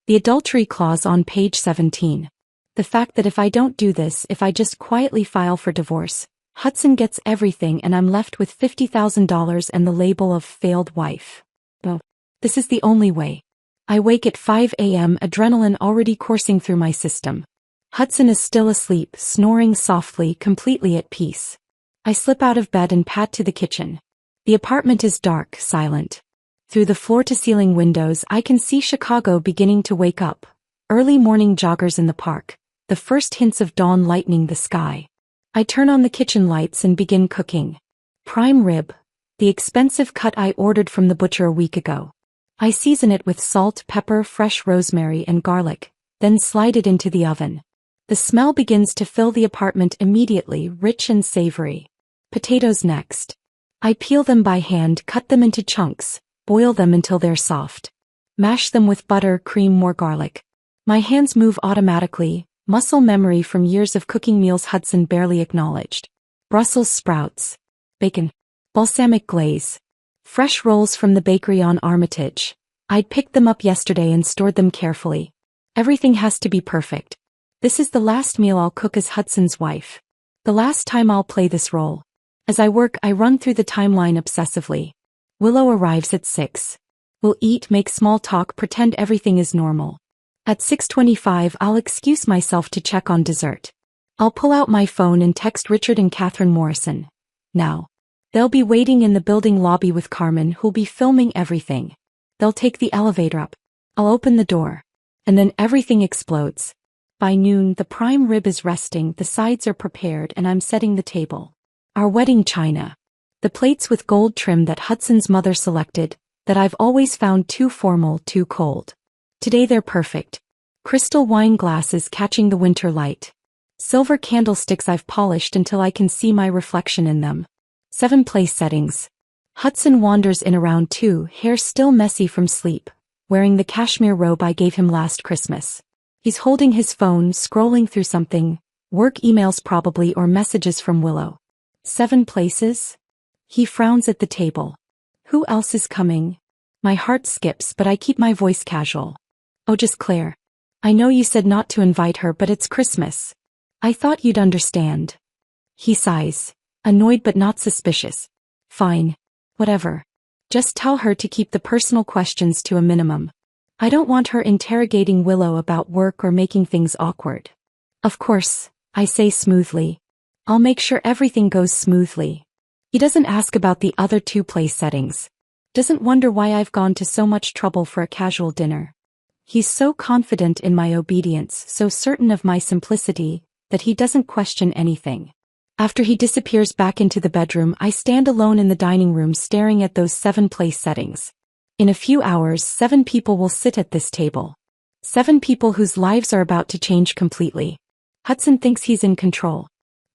The adultery clause on page 17. The fact that if I don't do this, if I just quietly file for divorce, Hudson gets everything and I'm left with $50,000 and the label of failed wife. Oh, this is the only way. I wake at 5 a.m., adrenaline already coursing through my system. Hudson is still asleep, snoring softly, completely at peace. I slip out of bed and pad to the kitchen. The apartment is dark, silent. Through the floor-to-ceiling windows, I can see Chicago beginning to wake up. Early morning joggers in the park, the first hints of dawn lightening the sky. I turn on the kitchen lights and begin cooking. Prime rib, the expensive cut I ordered from the butcher a week ago. I season it with salt, pepper, fresh rosemary, and garlic, then slide it into the oven. The smell begins to fill the apartment immediately, rich and savory. Potatoes next. I peel them by hand, cut them into chunks, boil them until they're soft. Mash them with butter, cream, more garlic. My hands move automatically, muscle memory from years of cooking meals Hudson barely acknowledged. Brussels sprouts. Bacon. Balsamic glaze. Fresh rolls from the bakery on Armitage. I'd picked them up yesterday and stored them carefully. Everything has to be perfect. This is the last meal I'll cook as Hudson's wife. The last time I'll play this role. As I work, I run through the timeline obsessively. Willow arrives at 6. We'll eat, make small talk, pretend everything is normal. At 6:25, I'll excuse myself to check on dessert. I'll pull out my phone and text Richard and Catherine Morrison. Now. They'll be waiting in the building lobby with Carmen, who'll be filming everything. They'll take the elevator up. I'll open the door. And then everything explodes. By noon, the prime rib is resting, the sides are prepared, and I'm setting the table. Our wedding china. The plates with gold trim that Hudson's mother selected, that I've always found too formal, too cold. Today they're perfect. Crystal wine glasses catching the winter light. Silver candlesticks I've polished until I can see my reflection in them. 7 place settings. Hudson wanders in around 2, hair still messy from sleep, wearing the cashmere robe I gave him last Christmas. He's holding his phone, scrolling through something, work emails probably or messages from Willow. 7 places? He frowns at the table. Who else is coming? My heart skips, but I keep my voice casual. Oh, just Claire. I know you said not to invite her, but it's Christmas. I thought you'd understand. He sighs, annoyed but not suspicious. Fine. Whatever. Just tell her to keep the personal questions to a minimum. I don't want her interrogating Willow about work or making things awkward. Of course, I say smoothly. I'll make sure everything goes smoothly. He doesn't ask about the other 2 place settings. Doesn't wonder why I've gone to so much trouble for a casual dinner. He's so confident in my obedience, so certain of my simplicity, that he doesn't question anything. After he disappears back into the bedroom, I stand alone in the dining room staring at those 7 place settings. In a few hours, 7 people will sit at this table. 7 people whose lives are about to change completely. Hudson thinks he's in control.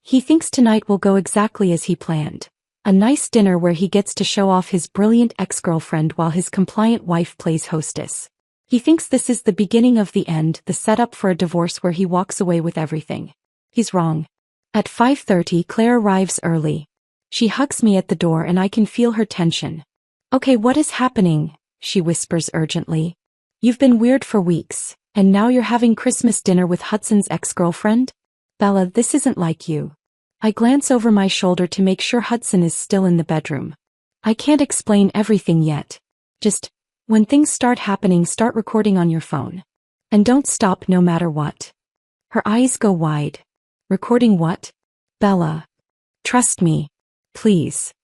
He thinks tonight will go exactly as he planned. A nice dinner where he gets to show off his brilliant ex-girlfriend while his compliant wife plays hostess. He thinks this is the beginning of the end, the setup for a divorce where he walks away with everything. He's wrong. At 5:30, Claire arrives early. She hugs me at the door and I can feel her tension. Okay, what is happening? She whispers urgently. You've been weird for weeks, and now you're having Christmas dinner with Hudson's ex-girlfriend? Bella, this isn't like you. I glance over my shoulder to make sure Hudson is still in the bedroom. I can't explain everything yet. Just, when things start happening, start recording on your phone. And don't stop no matter what. Her eyes go wide. Recording what? Bella. Trust me. Please.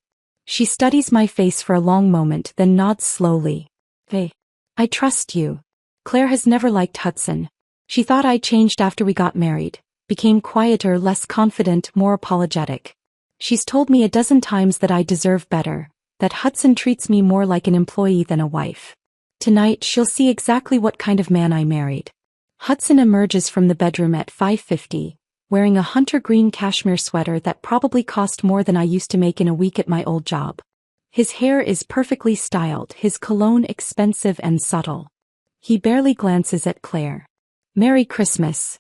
She studies my face for a long moment, then nods slowly. Hey. I trust you. Claire has never liked Hudson. She thought I changed after we got married, became quieter, less confident, more apologetic. She's told me a dozen times that I deserve better, that Hudson treats me more like an employee than a wife. Tonight she'll see exactly what kind of man I married. Hudson emerges from the bedroom at 5:50. Wearing a hunter green cashmere sweater that probably cost more than I used to make in a week at my old job. His hair is perfectly styled, his cologne expensive and subtle. He barely glances at Claire. Merry Christmas.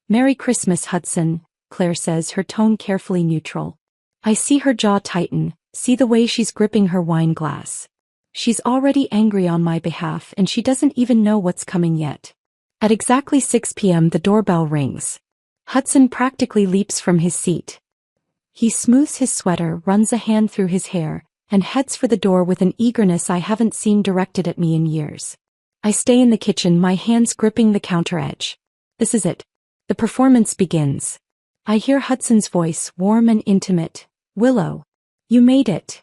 Merry Christmas, Hudson, Claire says, her tone carefully neutral. I see her jaw tighten, see the way she's gripping her wine glass. She's already angry on my behalf and she doesn't even know what's coming yet. At exactly 6 p.m. the doorbell rings. Hudson practically leaps from his seat. He smooths his sweater, runs a hand through his hair, and heads for the door with an eagerness I haven't seen directed at me in years. I stay in the kitchen, my hands gripping the counter edge. This is it. The performance begins. I hear Hudson's voice, warm and intimate. Willow. You made it.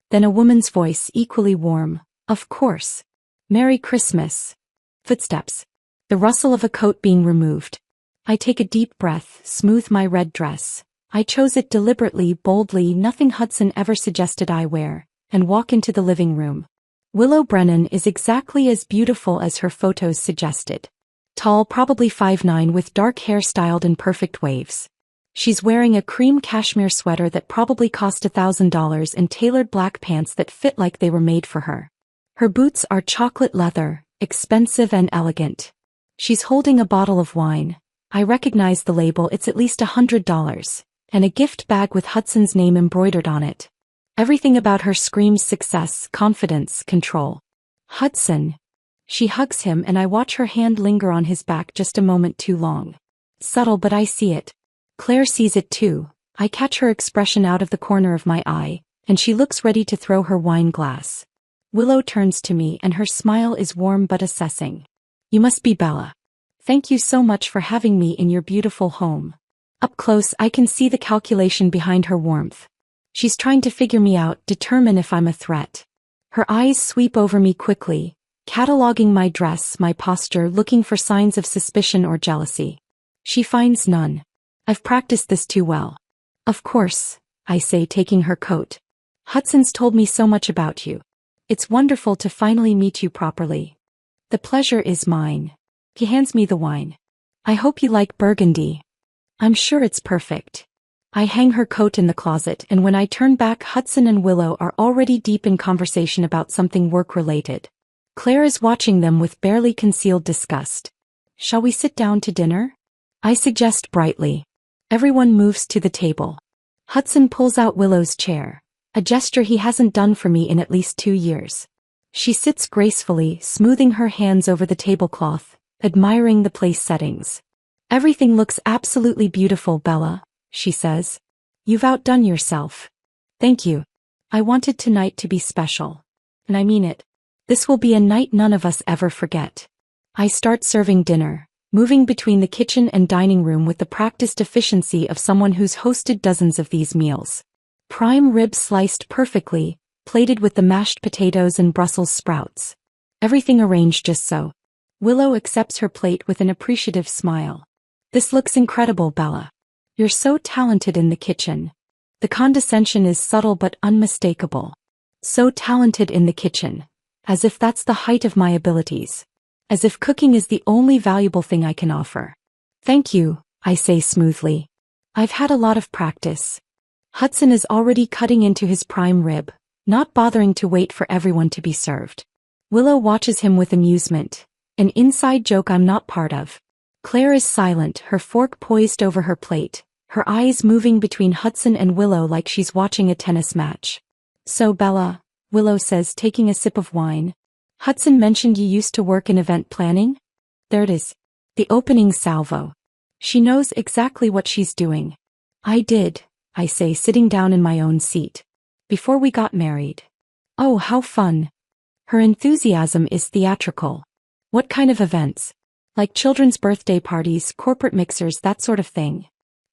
Then a woman's voice, equally warm. Of course. Merry Christmas. Footsteps. The rustle of a coat being removed. I take a deep breath, smooth my red dress. I chose it deliberately, boldly, nothing Hudson ever suggested I wear, and walk into the living room. Willow Brennan is exactly as beautiful as her photos suggested. Tall, probably 5'9", with dark hair styled in perfect waves. She's wearing a cream cashmere sweater that probably cost $1,000 and tailored black pants that fit like they were made for her. Her boots are chocolate leather, expensive and elegant. She's holding a bottle of wine. I recognize the label, it's at least $100, and a gift bag with Hudson's name embroidered on it. Everything about her screams success, confidence, control. Hudson. She hugs him and I watch her hand linger on his back just a moment too long. Subtle, but I see it. Claire sees it too. I catch her expression out of the corner of my eye, and she looks ready to throw her wine glass. Willow turns to me and her smile is warm but assessing. You must be Bella. Thank you so much for having me in your beautiful home. Up close I can see the calculation behind her warmth. She's trying to figure me out, determine if I'm a threat. Her eyes sweep over me quickly, cataloging my dress, my posture, looking for signs of suspicion or jealousy. She finds none. I've practiced this too well. Of course, I say, taking her coat. Hudson's told me so much about you. It's wonderful to finally meet you properly. The pleasure is mine. He hands me the wine. I hope you like Burgundy. I'm sure it's perfect. I hang her coat in the closet, and when I turn back, Hudson and Willow are already deep in conversation about something work-related. Claire is watching them with barely concealed disgust. Shall we sit down to dinner? I suggest brightly. Everyone moves to the table. Hudson pulls out Willow's chair, a gesture he hasn't done for me in at least 2 years. She sits gracefully, smoothing her hands over the tablecloth, admiring the place settings. Everything looks absolutely beautiful, Bella, she says. You've outdone yourself. Thank you. I wanted tonight to be special. And I mean it. This will be a night none of us ever forget. I start serving dinner, moving between the kitchen and dining room with the practiced efficiency of someone who's hosted dozens of these meals. Prime rib sliced perfectly, plated with the mashed potatoes and Brussels sprouts. Everything arranged just so. Willow accepts her plate with an appreciative smile. This looks incredible, Bella. You're so talented in the kitchen. The condescension is subtle but unmistakable. So talented in the kitchen. As if that's the height of my abilities. As if cooking is the only valuable thing I can offer. Thank you, I say smoothly. I've had a lot of practice. Hudson is already cutting into his prime rib, not bothering to wait for everyone to be served. Willow watches him with amusement, an inside joke I'm not part of. Claire is silent, her fork poised over her plate, her eyes moving between Hudson and Willow like she's watching a tennis match. So Bella, Willow says, taking a sip of wine. Hudson mentioned you used to work in event planning? There it is. The opening salvo. She knows exactly what she's doing. I did, I say, sitting down in my own seat. Before we got married. Oh, how fun. Her enthusiasm is theatrical. What kind of events? Like children's birthday parties, corporate mixers, that sort of thing.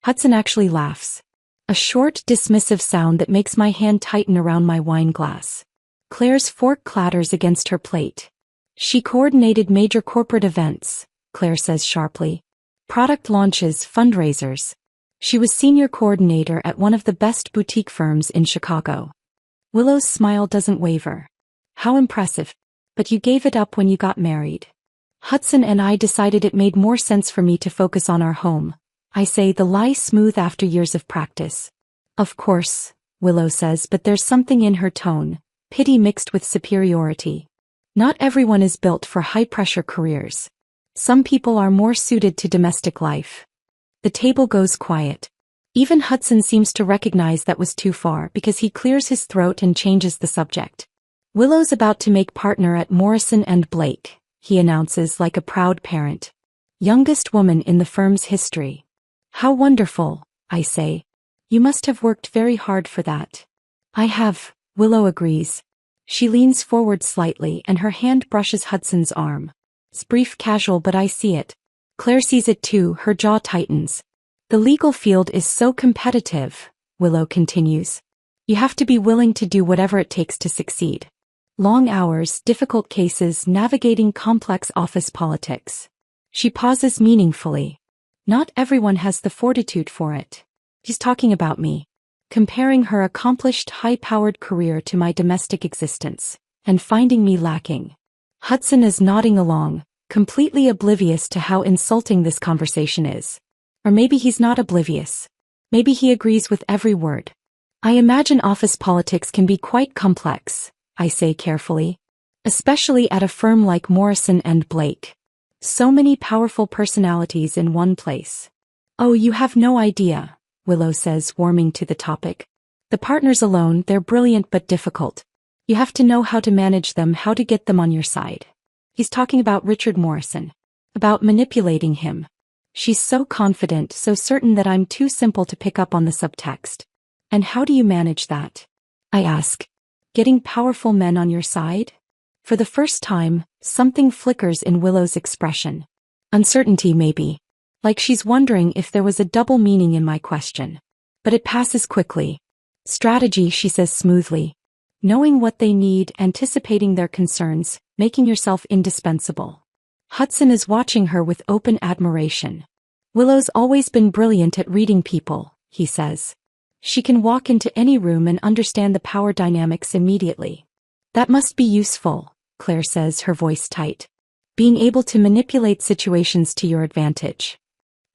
Hudson actually laughs. A short, dismissive sound that makes my hand tighten around my wine glass. Claire's fork clatters against her plate. She coordinated major corporate events, Claire says sharply. Product launches, fundraisers. She was senior coordinator at one of the best boutique firms in Chicago. Willow's smile doesn't waver. How impressive. But you gave it up when you got married. Hudson and I decided it made more sense for me to focus on our home. I say, the lie smooth after years of practice. Of course, Willow says, but there's something in her tone, pity mixed with superiority. Not everyone is built for high-pressure careers. Some people are more suited to domestic life. The table goes quiet. Even Hudson seems to recognize that was too far because he clears his throat and changes the subject. Willow's about to make partner at Morrison & Blake, he announces like a proud parent. Youngest woman in the firm's history. How wonderful, I say. You must have worked very hard for that. I have, Willow agrees. She leans forward slightly and her hand brushes Hudson's arm. It's brief, casual, but I see it. Claire sees it too, her jaw tightens. The legal field is so competitive, Willow continues. You have to be willing to do whatever it takes to succeed. Long hours, difficult cases, navigating complex office politics. She pauses meaningfully. Not everyone has the fortitude for it. She's talking about me. Comparing her accomplished, high-powered career to my domestic existence, and finding me lacking. Hudson is nodding along, completely oblivious to how insulting this conversation is. Or maybe he's not oblivious. Maybe he agrees with every word. I imagine office politics can be quite complex, I say carefully. Especially at a firm like Morrison & Blake. So many powerful personalities in one place. Oh, you have no idea, Willow says, warming to the topic. The partners alone, they're brilliant but difficult. You have to know how to manage them, how to get them on your side. He's talking about Richard Morrison. About manipulating him. She's so confident, so certain that I'm too simple to pick up on the subtext. And how do you manage that? I ask. Getting powerful men on your side? For the first time, something flickers in Willow's expression. Uncertainty, maybe. Like she's wondering if there was a double meaning in my question. But it passes quickly. Strategy, she says smoothly. Knowing what they need, anticipating their concerns, making yourself indispensable. Hudson is watching her with open admiration. Willow's always been brilliant at reading people, he says. She can walk into any room and understand the power dynamics immediately. That must be useful, Claire says, her voice tight. Being able to manipulate situations to your advantage.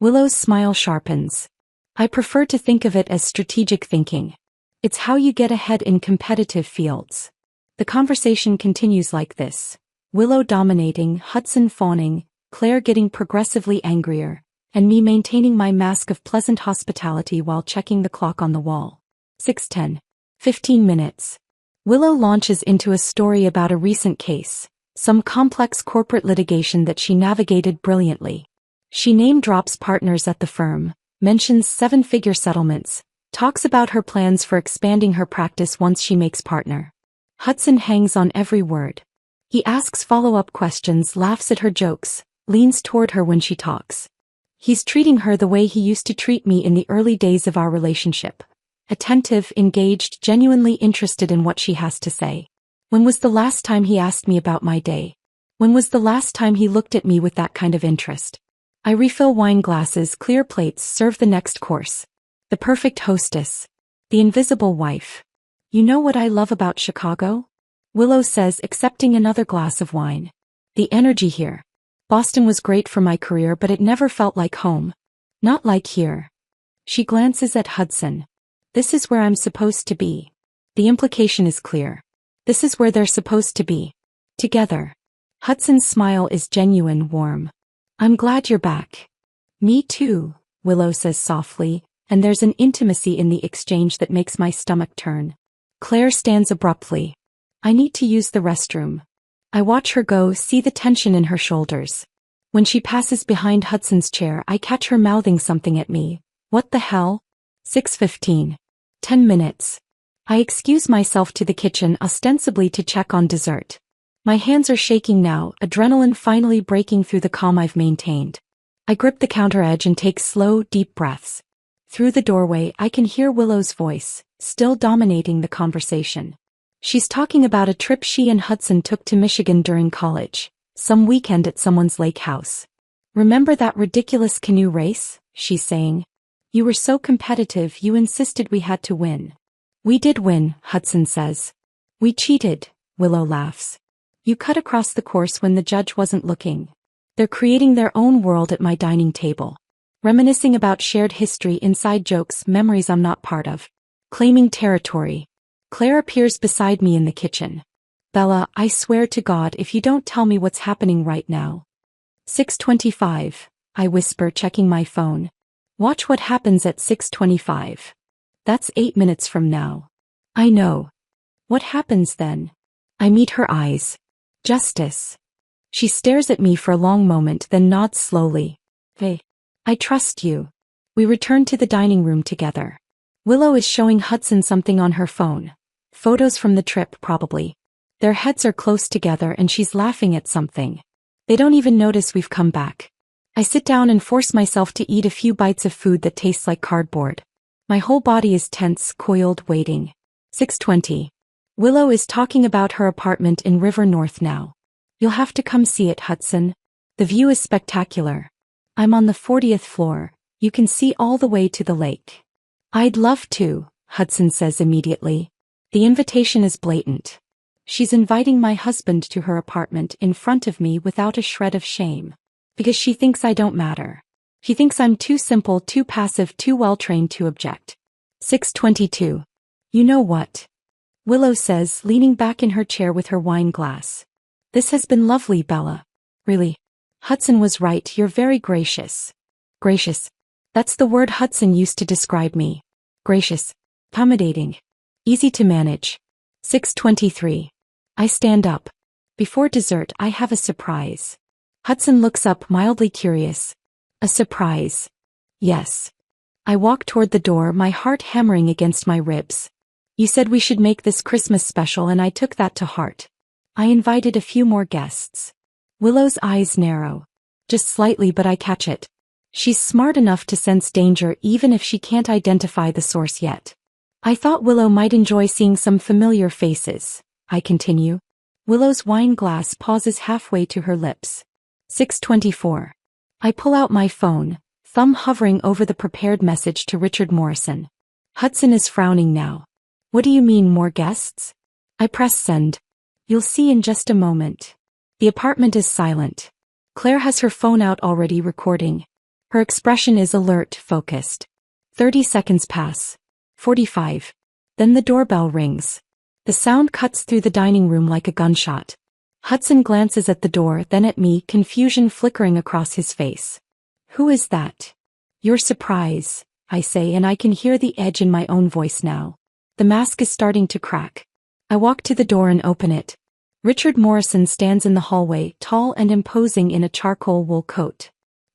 Willow's smile sharpens. I prefer to think of it as strategic thinking. It's how you get ahead in competitive fields. The conversation continues like this. Willow dominating, Hudson fawning, Claire getting progressively angrier, and me maintaining my mask of pleasant hospitality while checking the clock on the wall. 6:10. 15 minutes. Willow launches into a story about a recent case, some complex corporate litigation that she navigated brilliantly. She name-drops partners at the firm, mentions 7-figure settlements, talks about her plans for expanding her practice once she makes partner. Hudson hangs on every word. He asks follow-up questions, laughs at her jokes, leans toward her when she talks. He's treating her the way he used to treat me in the early days of our relationship. Attentive, engaged, genuinely interested in what she has to say. When was the last time he asked me about my day? When was the last time he looked at me with that kind of interest? I refill wine glasses, clear plates, serve the next course. The perfect hostess. The invisible wife. You know what I love about Chicago? Willow says, accepting another glass of wine. The energy here. Boston was great for my career, but it never felt like home. Not like here. She glances at Hudson. This is where I'm supposed to be. The implication is clear. This is where they're supposed to be. Together. Hudson's smile is genuine, warm. I'm glad you're back. Me too, Willow says softly, and there's an intimacy in the exchange that makes my stomach turn. Claire stands abruptly. I need to use the restroom. I watch her go, see the tension in her shoulders. When she passes behind Hudson's chair, I catch her mouthing something at me. What the hell? 6:15. 10 minutes. I excuse myself to the kitchen, ostensibly to check on dessert. My hands are shaking now, adrenaline finally breaking through the calm I've maintained. I grip the counter edge and take slow, deep breaths. Through the doorway, I can hear Willow's voice, still dominating the conversation. She's talking about a trip she and Hudson took to Michigan during college, some weekend at someone's lake house. Remember that ridiculous canoe race? She's saying. You were so competitive, you insisted we had to win. We did win, Hudson says. We cheated, Willow laughs. You cut across the course when the judge wasn't looking. They're creating their own world at my dining table. Reminiscing about shared history, inside jokes, memories I'm not part of. Claiming territory. Claire appears beside me in the kitchen. Bella, I swear to God if you don't tell me what's happening right now. 6:25, I whisper, checking my phone. Watch what happens at 6:25. That's 8 minutes from now. I know. What happens then? I meet her eyes. Justice. She stares at me for a long moment, then nods slowly. Hey. I trust you. We return to the dining room together. Willow is showing Hudson something on her phone. Photos from the trip, probably. Their heads are close together and she's laughing at something. They don't even notice we've come back. I sit down and force myself to eat a few bites of food that tastes like cardboard. My whole body is tense, coiled, waiting. 6:20. Willow is talking about her apartment in River North now. You'll have to come see it, Hudson. The view is spectacular. I'm on the 40th floor. You can see all the way to the lake. I'd love to, Hudson says immediately. The invitation is blatant. She's inviting my husband to her apartment in front of me without a shred of shame. Because she thinks I don't matter. She thinks I'm too simple, too passive, too well-trained to object. 6:22. You know what? Willow says, leaning back in her chair with her wine glass. This has been lovely, Bella. Really? Hudson was right, you're very gracious. Gracious. That's the word Hudson used to describe me. Gracious. Accommodating. Easy to manage. 6:23. I stand up. Before dessert, I have a surprise. Hudson looks up, mildly curious. A surprise. Yes. I walk toward the door, my heart hammering against my ribs. You said we should make this Christmas special and I took that to heart. I invited a few more guests. Willow's eyes narrow. Just slightly, but I catch it. She's smart enough to sense danger even if she can't identify the source yet. I thought Willow might enjoy seeing some familiar faces. I continue. Willow's wine glass pauses halfway to her lips. 6:24. I pull out my phone, thumb hovering over the prepared message to Richard Morrison. Hudson is frowning now. What do you mean, more guests? I press send. You'll see in just a moment. The apartment is silent. Claire has her phone out already recording. Her expression is alert, focused. 30 seconds pass. 45. Then the doorbell rings. The sound cuts through the dining room like a gunshot. Hudson glances at the door, then at me, confusion flickering across his face. Who is that? Your surprise, I say, and I can hear the edge in my own voice now. The mask is starting to crack. I walk to the door and open it. Richard Morrison stands in the hallway, tall and imposing in a charcoal wool coat.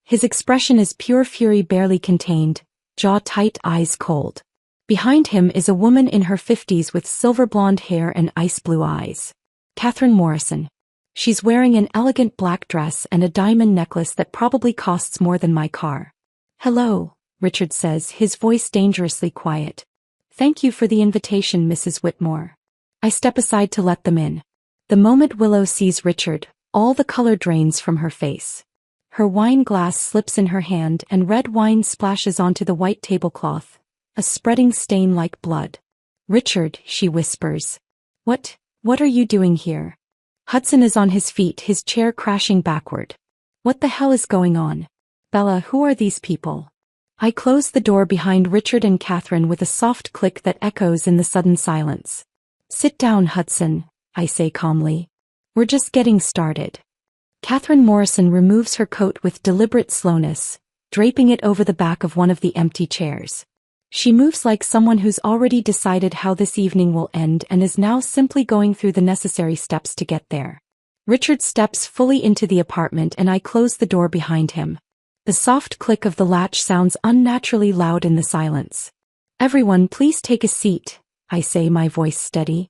His expression is pure fury, barely contained, jaw tight, eyes cold. Behind him is a woman in her 50s with silver blonde hair and ice blue eyes. Catherine Morrison. She's wearing an elegant black dress and a diamond necklace that probably costs more than my car. Hello, Richard says, his voice dangerously quiet. Thank you for the invitation, Mrs. Whitmore. I step aside to let them in. The moment Willow sees Richard, all the color drains from her face. Her wine glass slips in her hand and red wine splashes onto the white tablecloth, a spreading stain like blood. Richard, she whispers. What are you doing here? Hudson is on his feet, his chair crashing backward. What the hell is going on? Bella, who are these people? I close the door behind Richard and Catherine with a soft click that echoes in the sudden silence. Sit down, Hudson, I say calmly. We're just getting started. Catherine Morrison removes her coat with deliberate slowness, draping it over the back of one of the empty chairs. She moves like someone who's already decided how this evening will end and is now simply going through the necessary steps to get there. Richard steps fully into the apartment and I close the door behind him. The soft click of the latch sounds unnaturally loud in the silence. Everyone, please take a seat, I say, my voice steady.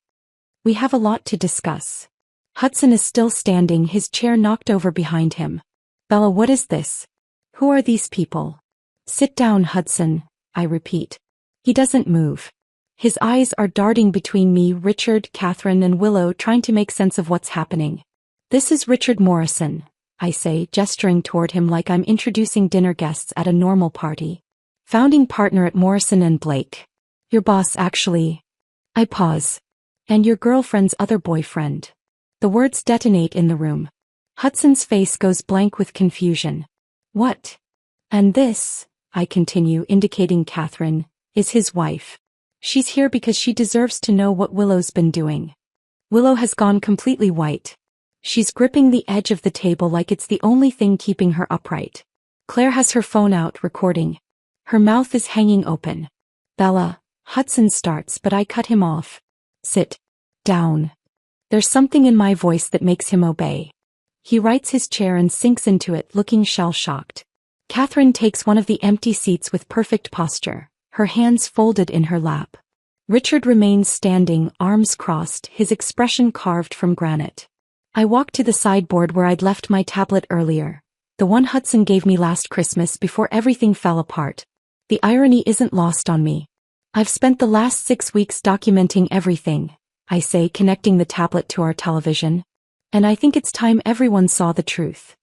We have a lot to discuss. Hudson is still standing, his chair knocked over behind him. Bella, what is this? Who are these people? Sit down, Hudson, I repeat. He doesn't move. His eyes are darting between me, Richard, Catherine, and Willow, trying to make sense of what's happening. This is Richard Morrison, I say, gesturing toward him like I'm introducing dinner guests at a normal party. Founding partner at Morrison and Blake. Your boss, actually. I pause. And your girlfriend's other boyfriend. The words detonate in the room. Hudson's face goes blank with confusion. What? And this, I continue, indicating Catherine, is his wife. She's here because she deserves to know what Willow's been doing. Willow has gone completely white. She's gripping the edge of the table like it's the only thing keeping her upright. Claire has her phone out, recording. Her mouth is hanging open. Bella, Hudson starts, but I cut him off. Sit down. There's something in my voice that makes him obey. He rights his chair and sinks into it, looking shell-shocked. Catherine takes one of the empty seats with perfect posture, her hands folded in her lap. Richard remains standing, arms crossed, his expression carved from granite. I walk to the sideboard where I'd left my tablet earlier, the one Hudson gave me last Christmas before everything fell apart. The irony isn't lost on me. I've spent the last 6 weeks documenting everything, I say, connecting the tablet to our television. And I think it's time everyone saw the truth.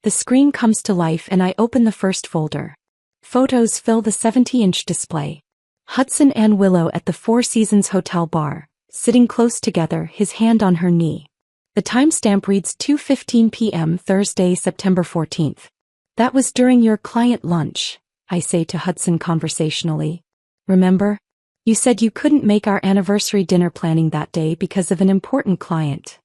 The screen comes to life and I open the first folder. Photos fill the 70-inch display. Hudson and Willow at the Four Seasons Hotel bar, sitting close together, his hand on her knee. The timestamp reads 2:15 p.m. Thursday, September 14th. That was during your client lunch, I say to Hudson conversationally. Remember? You said you couldn't make our anniversary dinner planning that day because of an important client.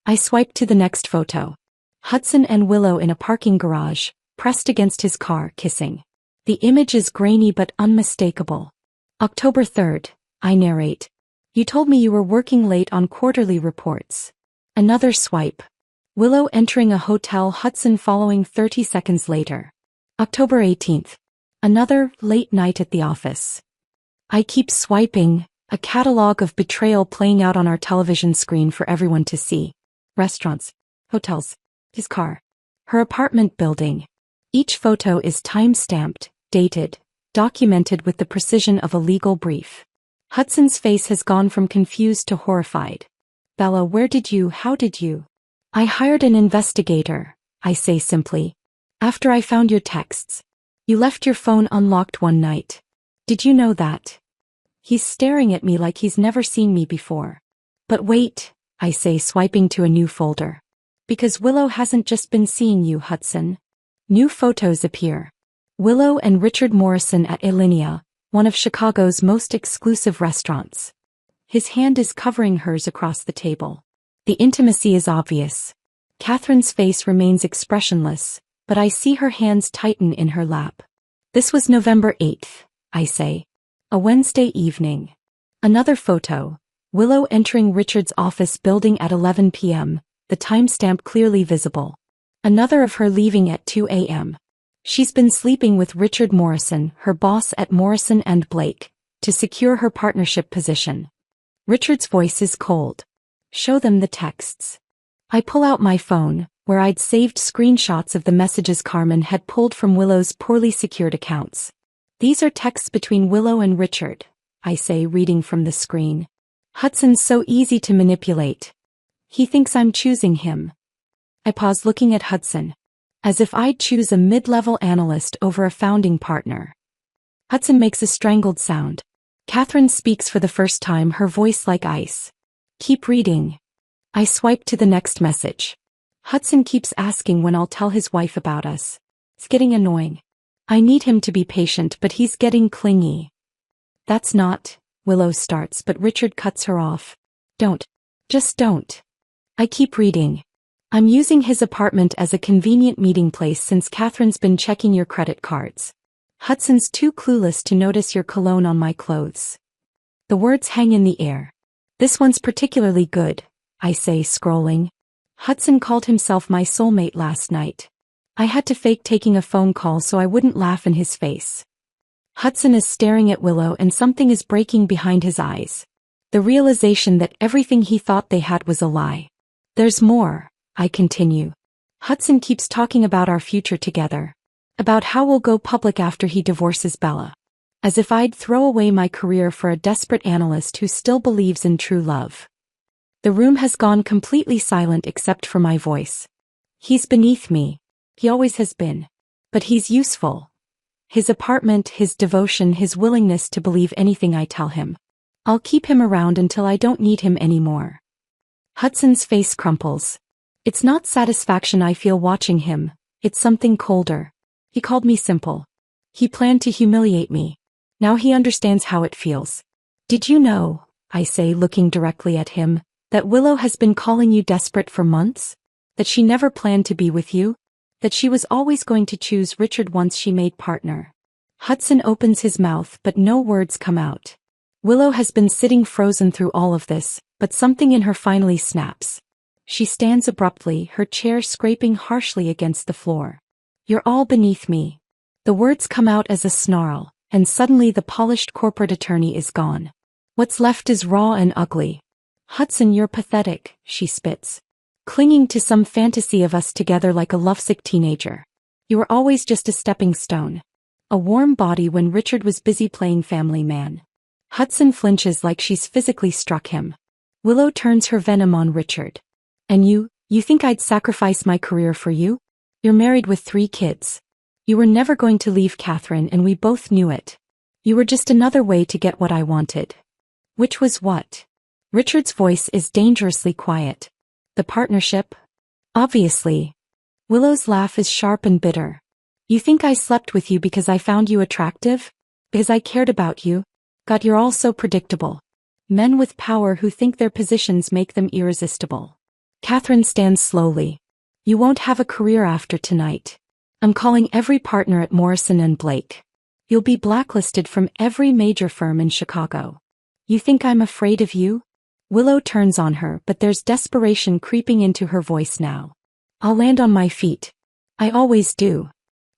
I swipe to the next photo. Hudson and Willow in a parking garage, pressed against his car, kissing. The image is grainy but unmistakable. October 3rd, I narrate. You told me you were working late on quarterly reports. Another swipe. Willow entering a hotel, Hudson following 30 seconds later. October 18th. Another late night at the office. I keep swiping, a catalog of betrayal playing out on our television screen for everyone to see. Restaurants, hotels, his car, her apartment building. Each photo is time-stamped, dated, documented with the precision of a legal brief. Hudson's face has gone from confused to horrified. Bella, how did you? I hired an investigator, I say simply. After I found your texts. You left your phone unlocked one night. Did you know that? He's staring at me like he's never seen me before. But wait, I say, swiping to a new folder. Because Willow hasn't just been seeing you, Hudson. New photos appear. Willow and Richard Morrison at Alinea, one of Chicago's most exclusive restaurants. His hand is covering hers across the table. The intimacy is obvious. Catherine's face remains expressionless, but I see her hands tighten in her lap. This was November 8th, I say. A Wednesday evening. Another photo. Willow entering Richard's office building at 11 p.m., the timestamp clearly visible. Another of her leaving at 2 a.m. She's been sleeping with Richard Morrison, her boss at Morrison and Blake, to secure her partnership position. Richard's voice is cold. Show them the texts. I pull out my phone, where I'd saved screenshots of the messages Carmen had pulled from Willow's poorly secured accounts. These are texts between Willow and Richard, I say, reading from the screen. Hudson's so easy to manipulate. He thinks I'm choosing him. I pause, looking at Hudson. As if I'd choose a mid-level analyst over a founding partner. Hudson makes a strangled sound. Catherine speaks for the first time, her voice like ice. Keep reading. I swipe to the next message. Hudson keeps asking when I'll tell his wife about us. It's getting annoying. I need him to be patient, but he's getting clingy. That's not, Willow starts, but Richard cuts her off. Don't. Just don't. I keep reading. I'm using his apartment as a convenient meeting place since Catherine's been checking your credit cards. Hudson's too clueless to notice your cologne on my clothes. The words hang in the air. This one's particularly good, I say, scrolling. Hudson called himself my soulmate last night. I had to fake taking a phone call so I wouldn't laugh in his face. Hudson is staring at Willow and something is breaking behind his eyes. The realization that everything he thought they had was a lie. There's more, I continue. Hudson keeps talking about our future together. About how we'll go public after he divorces Bella. As if I'd throw away my career for a desperate analyst who still believes in true love. The room has gone completely silent except for my voice. He's beneath me. He always has been. But he's useful. His apartment, his devotion, his willingness to believe anything I tell him. I'll keep him around until I don't need him anymore. Hudson's face crumples. It's not satisfaction I feel watching him, it's something colder. He called me simple. He planned to humiliate me. Now he understands how it feels. Did you know, I say, looking directly at him, that Willow has been calling you desperate for months? That she never planned to be with you? That she was always going to choose Richard once she made partner? Hudson opens his mouth but no words come out. Willow has been sitting frozen through all of this, but something in her finally snaps. She stands abruptly, her chair scraping harshly against the floor. You're all beneath me. The words come out as a snarl, and suddenly the polished corporate attorney is gone. What's left is raw and ugly. Hudson, you're pathetic, she spits. Clinging to some fantasy of us together like a lovesick teenager. You were always just a stepping stone. A warm body when Richard was busy playing family man. Hudson flinches like she's physically struck him. Willow turns her venom on Richard. And you think I'd sacrifice my career for you? You're married with 3 kids. You were never going to leave Catherine and we both knew it. You were just another way to get what I wanted. Which was what? Richard's voice is dangerously quiet. The partnership? Obviously. Willow's laugh is sharp and bitter. You think I slept with you because I found you attractive? Because I cared about you? God, you're all so predictable. Men with power who think their positions make them irresistible. Catherine stands slowly. You won't have a career after tonight. I'm calling every partner at Morrison and Blake. You'll be blacklisted from every major firm in Chicago. You think I'm afraid of you? Willow turns on her, but there's desperation creeping into her voice now. I'll land on my feet. I always do.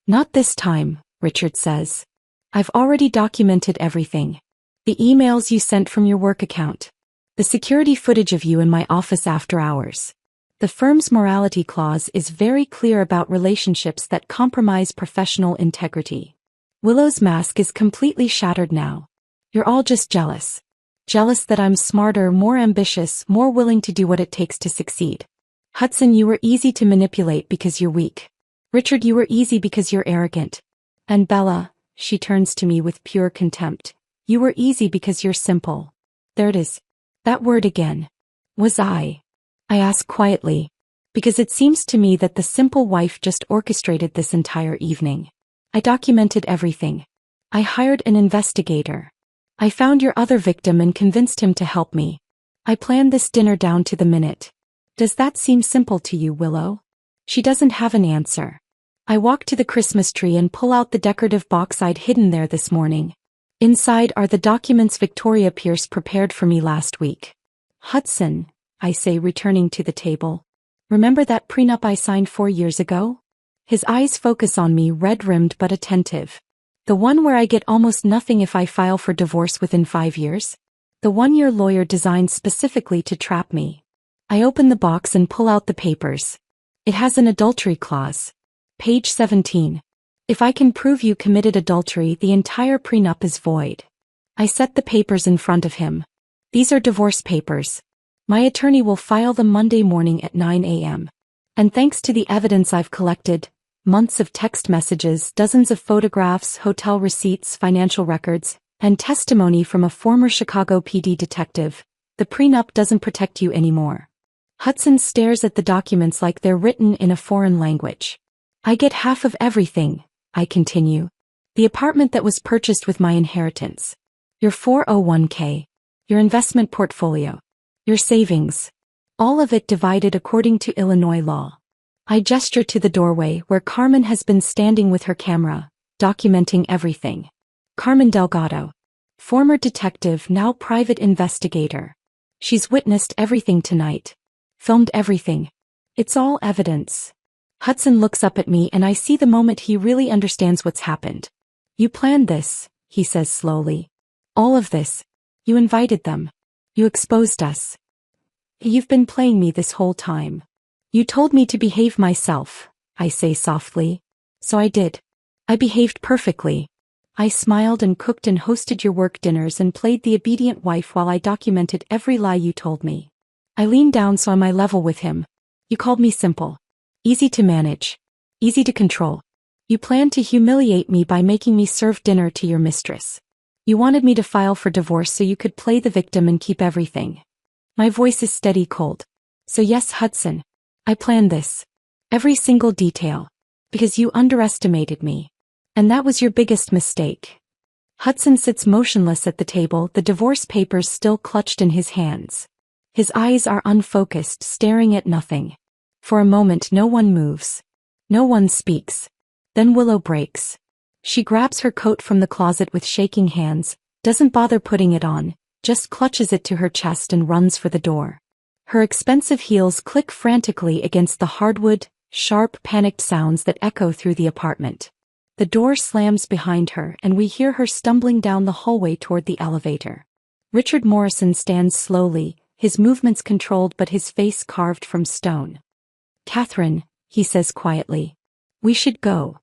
Not this time, Richard says. I've already documented everything. The emails you sent from your work account. The security footage of you in my office after hours. The firm's morality clause is very clear about relationships that compromise professional integrity. Willow's mask is completely shattered now. You're all just jealous. Jealous that I'm smarter, more ambitious, more willing to do what it takes to succeed. Hudson, you were easy to manipulate because you're weak. Richard, you were easy because you're arrogant. And Bella, she turns to me with pure contempt. You were easy because you're simple. There it is. That word again. Was I? I ask quietly. Because it seems to me that the simple wife just orchestrated this entire evening. I documented everything. I hired an investigator. I found your other victim and convinced him to help me. I planned this dinner down to the minute. Does that seem simple to you, Willow? She doesn't have an answer. I walk to the Christmas tree and pull out the decorative box I'd hidden there this morning. Inside are the documents Victoria Pierce prepared for me last week. Hudson, I say, returning to the table. Remember that prenup I signed 4 years ago? His eyes focus on me, red-rimmed but attentive. The one where I get almost nothing if I file for divorce within 5 years? The one your lawyer designed specifically to trap me. I open the box and pull out the papers. It has an adultery clause. Page 17. If I can prove you committed adultery, the entire prenup is void. I set the papers in front of him. These are divorce papers. My attorney will file them Monday morning at 9 a.m. And thanks to the evidence I've collected, months of text messages, dozens of photographs, hotel receipts, financial records, and testimony from a former Chicago PD detective, the prenup doesn't protect you anymore. Hudson stares at the documents like they're written in a foreign language. I get half of everything, I continue. The apartment that was purchased with my inheritance. Your 401k. Your investment portfolio. Your savings. All of it divided according to Illinois law. I gesture to the doorway where Carmen has been standing with her camera, documenting everything. Carmen Delgado. Former detective, now private investigator. She's witnessed everything tonight. Filmed everything. It's all evidence. Hudson looks up at me and I see the moment he really understands what's happened. You planned this, he says slowly. All of this. You invited them. You exposed us. You've been playing me this whole time. You told me to behave myself, I say softly. So I did. I behaved perfectly. I smiled and cooked and hosted your work dinners and played the obedient wife while I documented every lie you told me. I leaned down so I'm eye level with him. You called me simple. Easy to manage. Easy to control. You planned to humiliate me by making me serve dinner to your mistress. You wanted me to file for divorce so you could play the victim and keep everything. My voice is steady cold. So yes, Hudson. I planned this. Every single detail. Because you underestimated me. And that was your biggest mistake. Hudson sits motionless at the table, the divorce papers still clutched in his hands. His eyes are unfocused, staring at nothing. For a moment no one moves. No one speaks. Then Willow breaks. She grabs her coat from the closet with shaking hands, doesn't bother putting it on, just clutches it to her chest and runs for the door. Her expensive heels click frantically against the hardwood, sharp, panicked sounds that echo through the apartment. The door slams behind her and we hear her stumbling down the hallway toward the elevator. Richard Morrison stands slowly, his movements controlled but his face carved from stone. Catherine, he says quietly. We should go.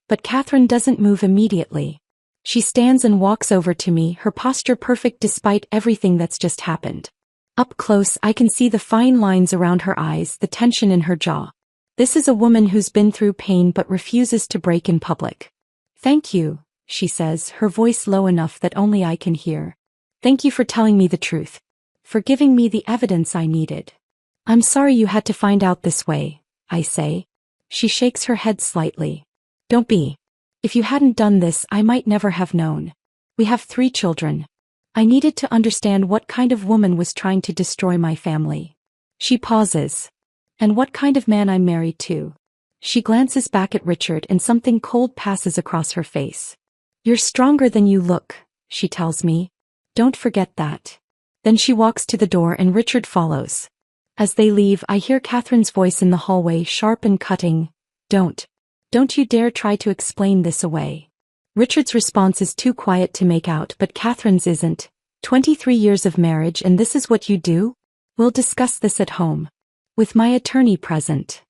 But Catherine doesn't move immediately. She stands and walks over to me, her posture perfect despite everything that's just happened. Up close I can see the fine lines around her eyes, the tension in her jaw. This is a woman who's been through pain but refuses to break in public. Thank you, she says, her voice low enough that only I can hear. Thank you for telling me the truth. For giving me the evidence I needed. I'm sorry you had to find out this way, I say. She shakes her head slightly. Don't be. If you hadn't done this, I might never have known. We have 3 children. I needed to understand what kind of woman was trying to destroy my family. She pauses. And what kind of man I'm married to. She glances back at Richard and something cold passes across her face. You're stronger than you look, she tells me. Don't forget that. Then she walks to the door and Richard follows. As they leave, I hear Catherine's voice in the hallway, sharp and cutting. Don't you dare try to explain this away. Richard's response is too quiet to make out, but Catherine's isn't. 23 years of marriage and this is what you do? We'll discuss this at home. With my attorney present.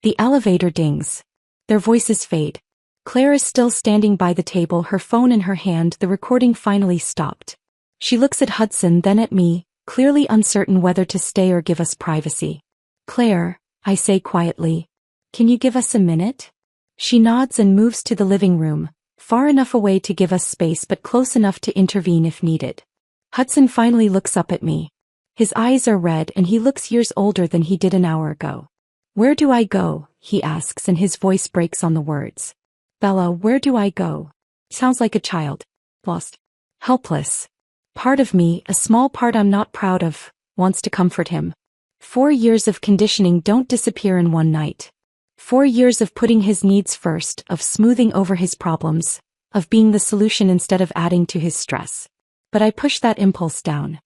The elevator dings. Their voices fade. Claire is still standing by the table, her phone in her hand. The recording finally stopped. She looks at Hudson, then at me, clearly uncertain whether to stay or give us privacy. Claire, I say quietly. Can you give us a minute? She nods and moves to the living room, Far enough away to give us space but close enough to intervene if needed. Hudson finally looks up at me. His eyes are red and he looks years older than he did an hour ago. "Where do I go?" he asks and his voice breaks on the words. "Bella, where do I go?" Sounds like a child. Lost. Helpless. Part of me, a small part I'm not proud of, wants to comfort him. 4 years of conditioning don't disappear in one night. 4 years of putting his needs first, of smoothing over his problems, of being the solution instead of adding to his stress. But I push that impulse down.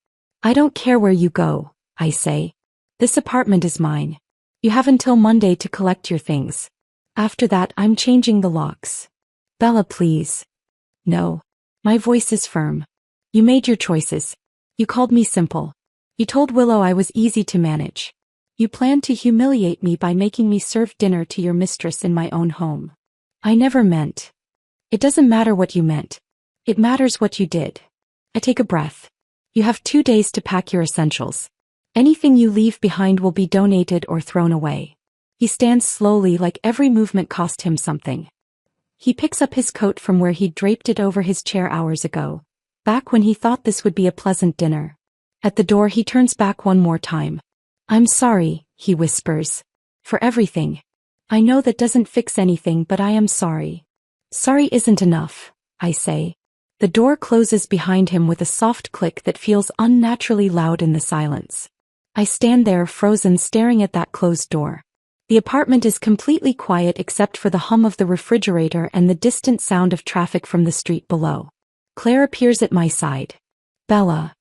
"I don't care where you go," I say. "This apartment is mine. You have until Monday to collect your things. After that, I'm changing the locks." "Bella, please." "No." My voice is firm. "You made your choices. You called me simple. You told Willow I was easy to manage. You planned to humiliate me by making me serve dinner to your mistress in my own home. I never meant." "It doesn't matter what you meant. It matters what you did." I take a breath. "You have 2 days to pack your essentials. Anything you leave behind will be donated or thrown away." He stands slowly like every movement cost him something. He picks up his coat from where he'd draped it over his chair hours ago, back when he thought this would be a pleasant dinner. At the door he turns back one more time. "I'm sorry," he whispers. "For everything. I know that doesn't fix anything but I am sorry." "Sorry isn't enough," I say. The door closes behind him with a soft click that feels unnaturally loud in the silence. I stand there frozen staring at that closed door. The apartment is completely quiet except for the hum of the refrigerator and the distant sound of traffic from the street below. Claire appears at my side. "Bella."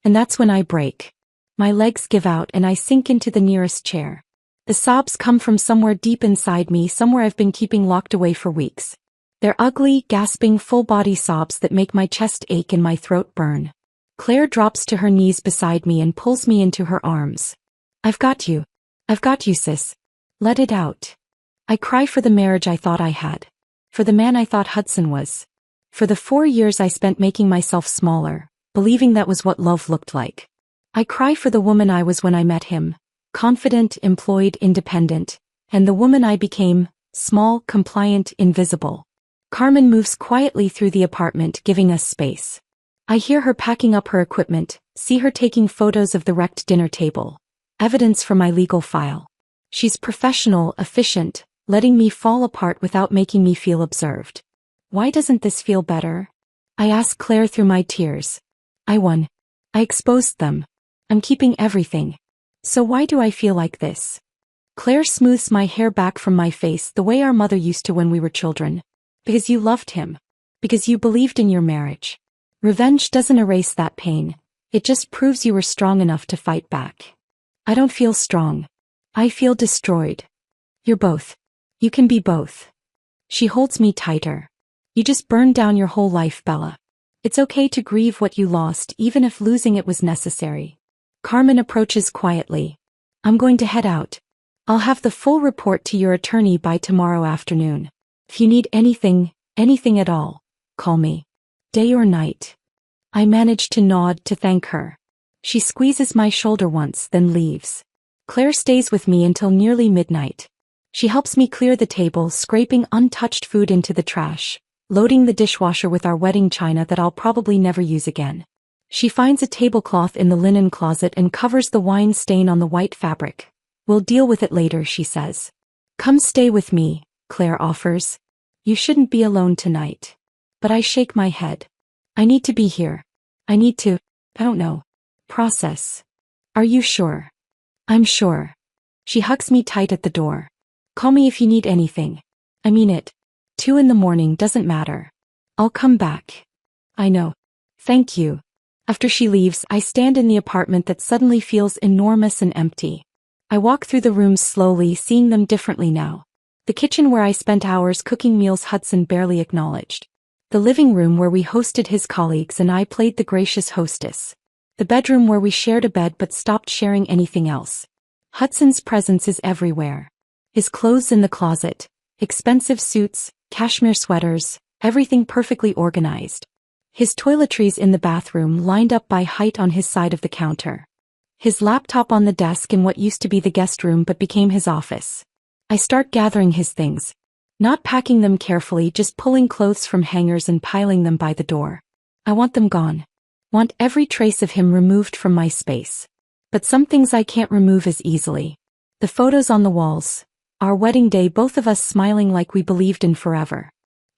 And that's when I break. My legs give out and I sink into the nearest chair. The sobs come from somewhere deep inside me, somewhere I've been keeping locked away for weeks. They're ugly, gasping, full-body sobs that make my chest ache and my throat burn. Claire drops to her knees beside me and pulls me into her arms. "I've got you. I've got you, sis. Let it out." I cry for the marriage I thought I had. For the man I thought Hudson was. For the 4 years I spent making myself smaller, believing that was what love looked like. I cry for the woman I was when I met him, confident, employed, independent, and the woman I became, small, compliant, invisible. Carmen moves quietly through the apartment, giving us space. I hear her packing up her equipment, see her taking photos of the wrecked dinner table. Evidence for my legal file. She's professional, efficient, letting me fall apart without making me feel observed. Why doesn't this feel better? I ask Claire through my tears. I won. I exposed them. I'm keeping everything. So why do I feel like this? Claire smooths my hair back from my face the way our mother used to when we were children. Because you loved him. Because you believed in your marriage. Revenge doesn't erase that pain. It just proves you were strong enough to fight back. I don't feel strong. I feel destroyed. You're both. You can be both. She holds me tighter. You just burned down your whole life, Bella. It's okay to grieve what you lost even if losing it was necessary. Carmen approaches quietly. I'm going to head out. I'll have the full report to your attorney by tomorrow afternoon. If you need anything at all, call me. Day or night. I manage to nod to thank her. She squeezes my shoulder once, then leaves. Claire stays with me until nearly midnight. She helps me clear the table, scraping untouched food into the trash, loading the dishwasher with our wedding china that I'll probably never use again. She finds a tablecloth in the linen closet and covers the wine stain on the white fabric. We'll deal with it later, she says. Come stay with me, Claire offers. You shouldn't be alone tonight. But I shake my head. I need to be here. I need to, I don't know, process. Are you sure? I'm sure. She hugs me tight at the door. Call me if you need anything. I mean it. 2 a.m. doesn't matter. I'll come back. I know. Thank you. After she leaves, I stand in the apartment that suddenly feels enormous and empty. I walk through the rooms slowly, seeing them differently now. The kitchen where I spent hours cooking meals Hudson barely acknowledged. The living room where we hosted his colleagues and I played the gracious hostess. The bedroom where we shared a bed but stopped sharing anything else. Hudson's presence is everywhere. His clothes in the closet, expensive suits, cashmere sweaters, everything perfectly organized. His toiletries in the bathroom lined up by height on his side of the counter. His laptop on the desk in what used to be the guest room but became his office. I start gathering his things. Not packing them carefully, just pulling clothes from hangers and piling them by the door. I want them gone. Want every trace of him removed from my space. But some things I can't remove as easily. The photos on the walls. Our wedding day, both of us smiling like we believed in forever.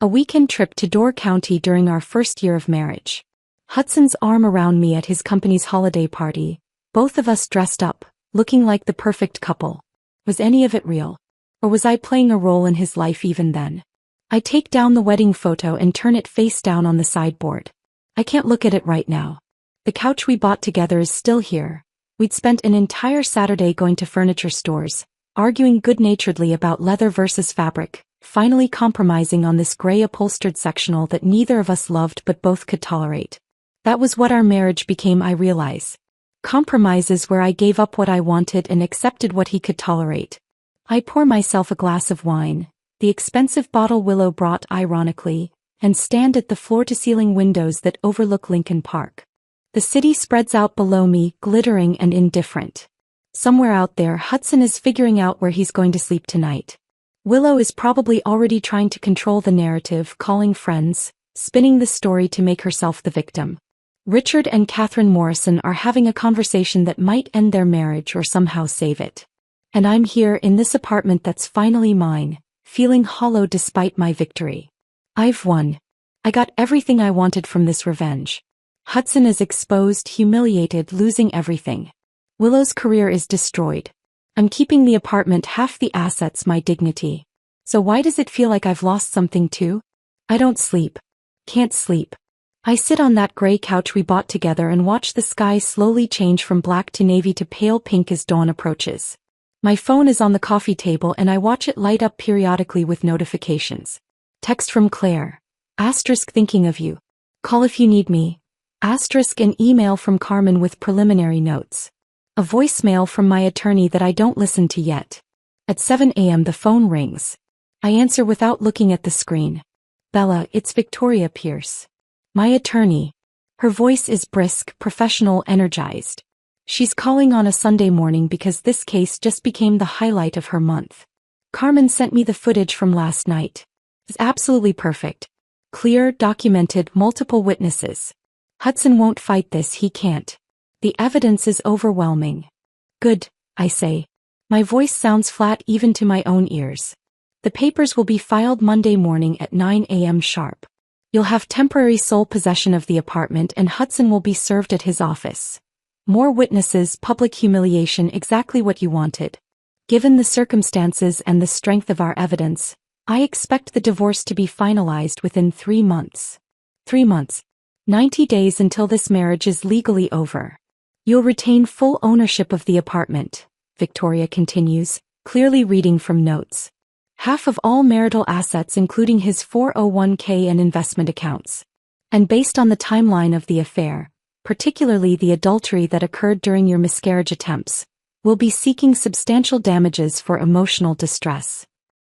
A weekend trip to Door County during our first year of marriage. Hudson's arm around me at his company's holiday party. Both of us dressed up, looking like the perfect couple. Was any of it real? Or was I playing a role in his life even then? I take down the wedding photo and turn it face down on the sideboard. I can't look at it right now. The couch we bought together is still here. We'd spent an entire Saturday going to furniture stores, arguing good-naturedly about leather versus fabric, finally compromising on this gray upholstered sectional that neither of us loved but both could tolerate. That was what our marriage became, I realize. Compromises where I gave up what I wanted and accepted what he could tolerate. I pour myself a glass of wine, the expensive bottle Willow brought ironically, and stand at the floor-to-ceiling windows that overlook Lincoln Park. The city spreads out below me, glittering and indifferent. Somewhere out there, Hudson is figuring out where he's going to sleep tonight. Willow is probably already trying to control the narrative, calling friends, spinning the story to make herself the victim. Richard and Catherine Morrison are having a conversation that might end their marriage or somehow save it. And I'm here in this apartment that's finally mine, feeling hollow despite my victory. I've won. I got everything I wanted from this revenge. Hudson is exposed, humiliated, losing everything. Willow's career is destroyed. I'm keeping the apartment, half the assets, my dignity. So why does it feel like I've lost something too? I don't sleep. Can't sleep. I sit on that gray couch we bought together and watch the sky slowly change from black to navy to pale pink as dawn approaches. My phone is on the coffee table and I watch it light up periodically with notifications. Text from Claire. Asterisk thinking of you. Call if you need me. Asterisk an email from Carmen with preliminary notes. A voicemail from my attorney that I don't listen to yet. At 7 a.m. the phone rings. I answer without looking at the screen. Bella, it's Victoria Pierce. My attorney. Her voice is brisk, professional, energized. She's calling on a Sunday morning because this case just became the highlight of her month. Carmen sent me the footage from last night. It's absolutely perfect. Clear, documented, multiple witnesses. Hudson won't fight this, he can't. The evidence is overwhelming. Good, I say. My voice sounds flat even to my own ears. The papers will be filed Monday morning at 9 a.m. sharp. You'll have temporary sole possession of the apartment and Hudson will be served at his office. More witnesses, public humiliation, exactly what you wanted. Given the circumstances and the strength of our evidence, I expect the divorce to be finalized within 3 months. 3 months. 90 days until this marriage is legally over. You'll retain full ownership of the apartment, Victoria continues, clearly reading from notes. Half of all marital assets including his 401k and investment accounts. And based on the timeline of the affair, particularly the adultery that occurred during your miscarriage attempts, we'll be seeking substantial damages for emotional distress.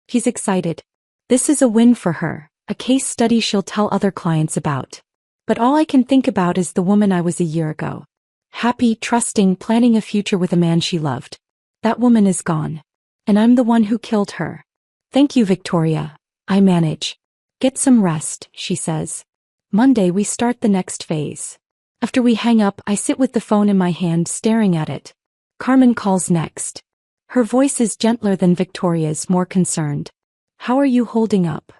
He's excited. This is a win for her, a case study she'll tell other clients about. But all I can think about is the woman I was a year ago. Happy, trusting, planning a future with a man she loved. That woman is gone. And I'm the one who killed her. Thank you, Victoria. I manage. Get some rest, she says. Monday we start the next phase. After we hang up, I sit with the phone in my hand staring at it. Carmen calls next. Her voice is gentler than Victoria's, more concerned. How are you holding up?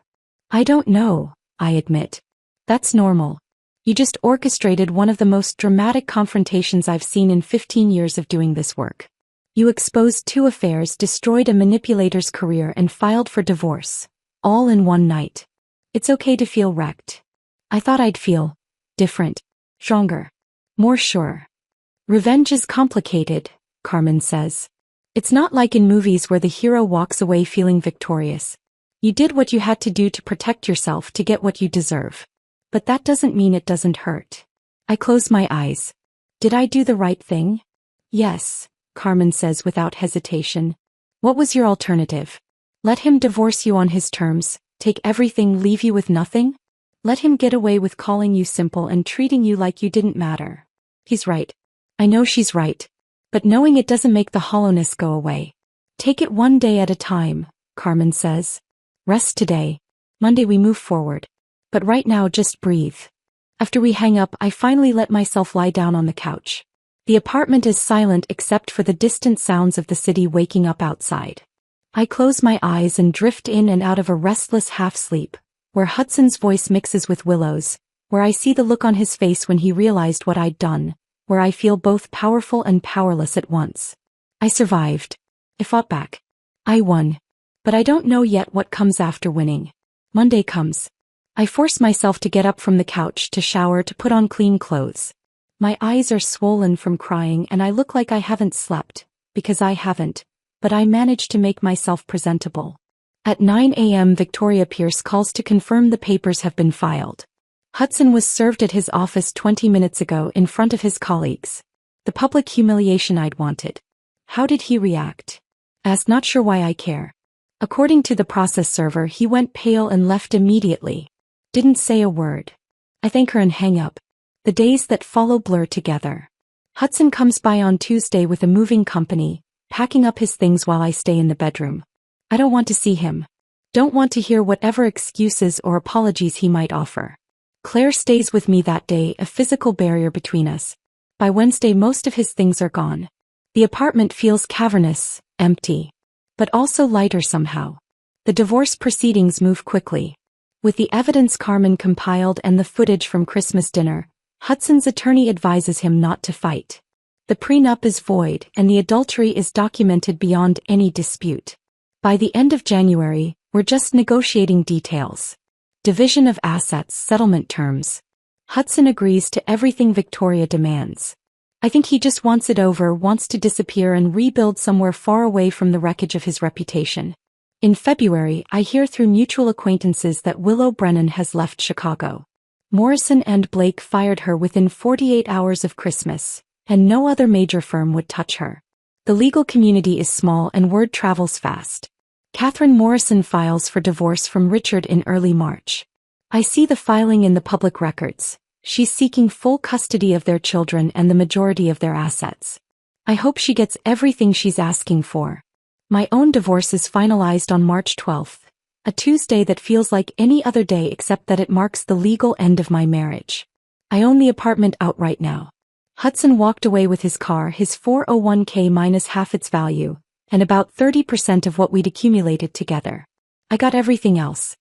I don't know, I admit. That's normal. You just orchestrated one of the most dramatic confrontations I've seen in 15 years of doing this work. You exposed 2 affairs, destroyed a manipulator's career and filed for divorce. All in one night. It's okay to feel wrecked. I thought I'd feel different, stronger, more sure. Revenge is complicated, Carmen says. It's not like in movies where the hero walks away feeling victorious. You did what you had to do to protect yourself to get what you deserve. But that doesn't mean it doesn't hurt. I close my eyes. Did I do the right thing? Yes, Carmen says without hesitation. What was your alternative? Let him divorce you on his terms, take everything, leave you with nothing? Let him get away with calling you simple and treating you like you didn't matter. He's right. I know she's right. But knowing it doesn't make the hollowness go away. Take it one day at a time, Carmen says. Rest today. Monday we move forward. But right now just breathe. After we hang up, I finally let myself lie down on the couch. The apartment is silent except for the distant sounds of the city waking up outside. I close my eyes and drift in and out of a restless half-sleep, where Hudson's voice mixes with Willow's, where I see the look on his face when he realized what I'd done, where I feel both powerful and powerless at once. I survived. I fought back. I won. But I don't know yet what comes after winning. Monday comes. I force myself to get up from the couch, to shower, to put on clean clothes. My eyes are swollen from crying and I look like I haven't slept, because I haven't, but I manage to make myself presentable. At 9 a.m. Victoria Pierce calls to confirm the papers have been filed. Hudson was served at his office 20 minutes ago in front of his colleagues. The public humiliation I'd wanted. How did he react? Asked, not sure why I care. According to the process server, he went pale and left immediately. Didn't say a word. I thank her and hang up. The days that follow blur together. Hudson comes by on Tuesday with a moving company, packing up his things while I stay in the bedroom. I don't want to see him. Don't want to hear whatever excuses or apologies he might offer. Claire stays with me that day, a physical barrier between us. By Wednesday most of his things are gone. The apartment feels cavernous, empty. But also lighter somehow. The divorce proceedings move quickly. With the evidence Carmen compiled and the footage from Christmas dinner, Hudson's attorney advises him not to fight. The prenup is void and the adultery is documented beyond any dispute. By the end of January, we're just negotiating details. Division of assets, settlement terms. Hudson agrees to everything Victoria demands. I think he just wants it over, wants to disappear and rebuild somewhere far away from the wreckage of his reputation. In February, I hear through mutual acquaintances that Willow Brennan has left Chicago. Morrison and Blake fired her within 48 hours of Christmas, and no other major firm would touch her. The legal community is small and word travels fast. Catherine Morrison files for divorce from Richard in early March. I see the filing in the public records. She's seeking full custody of their children and the majority of their assets. I hope she gets everything she's asking for. My own divorce is finalized on March 12th. A Tuesday that feels like any other day except that it marks the legal end of my marriage. I own the apartment outright now. Hudson walked away with his car, his 401k minus half its value, and about 30% of what we'd accumulated together. I got everything else.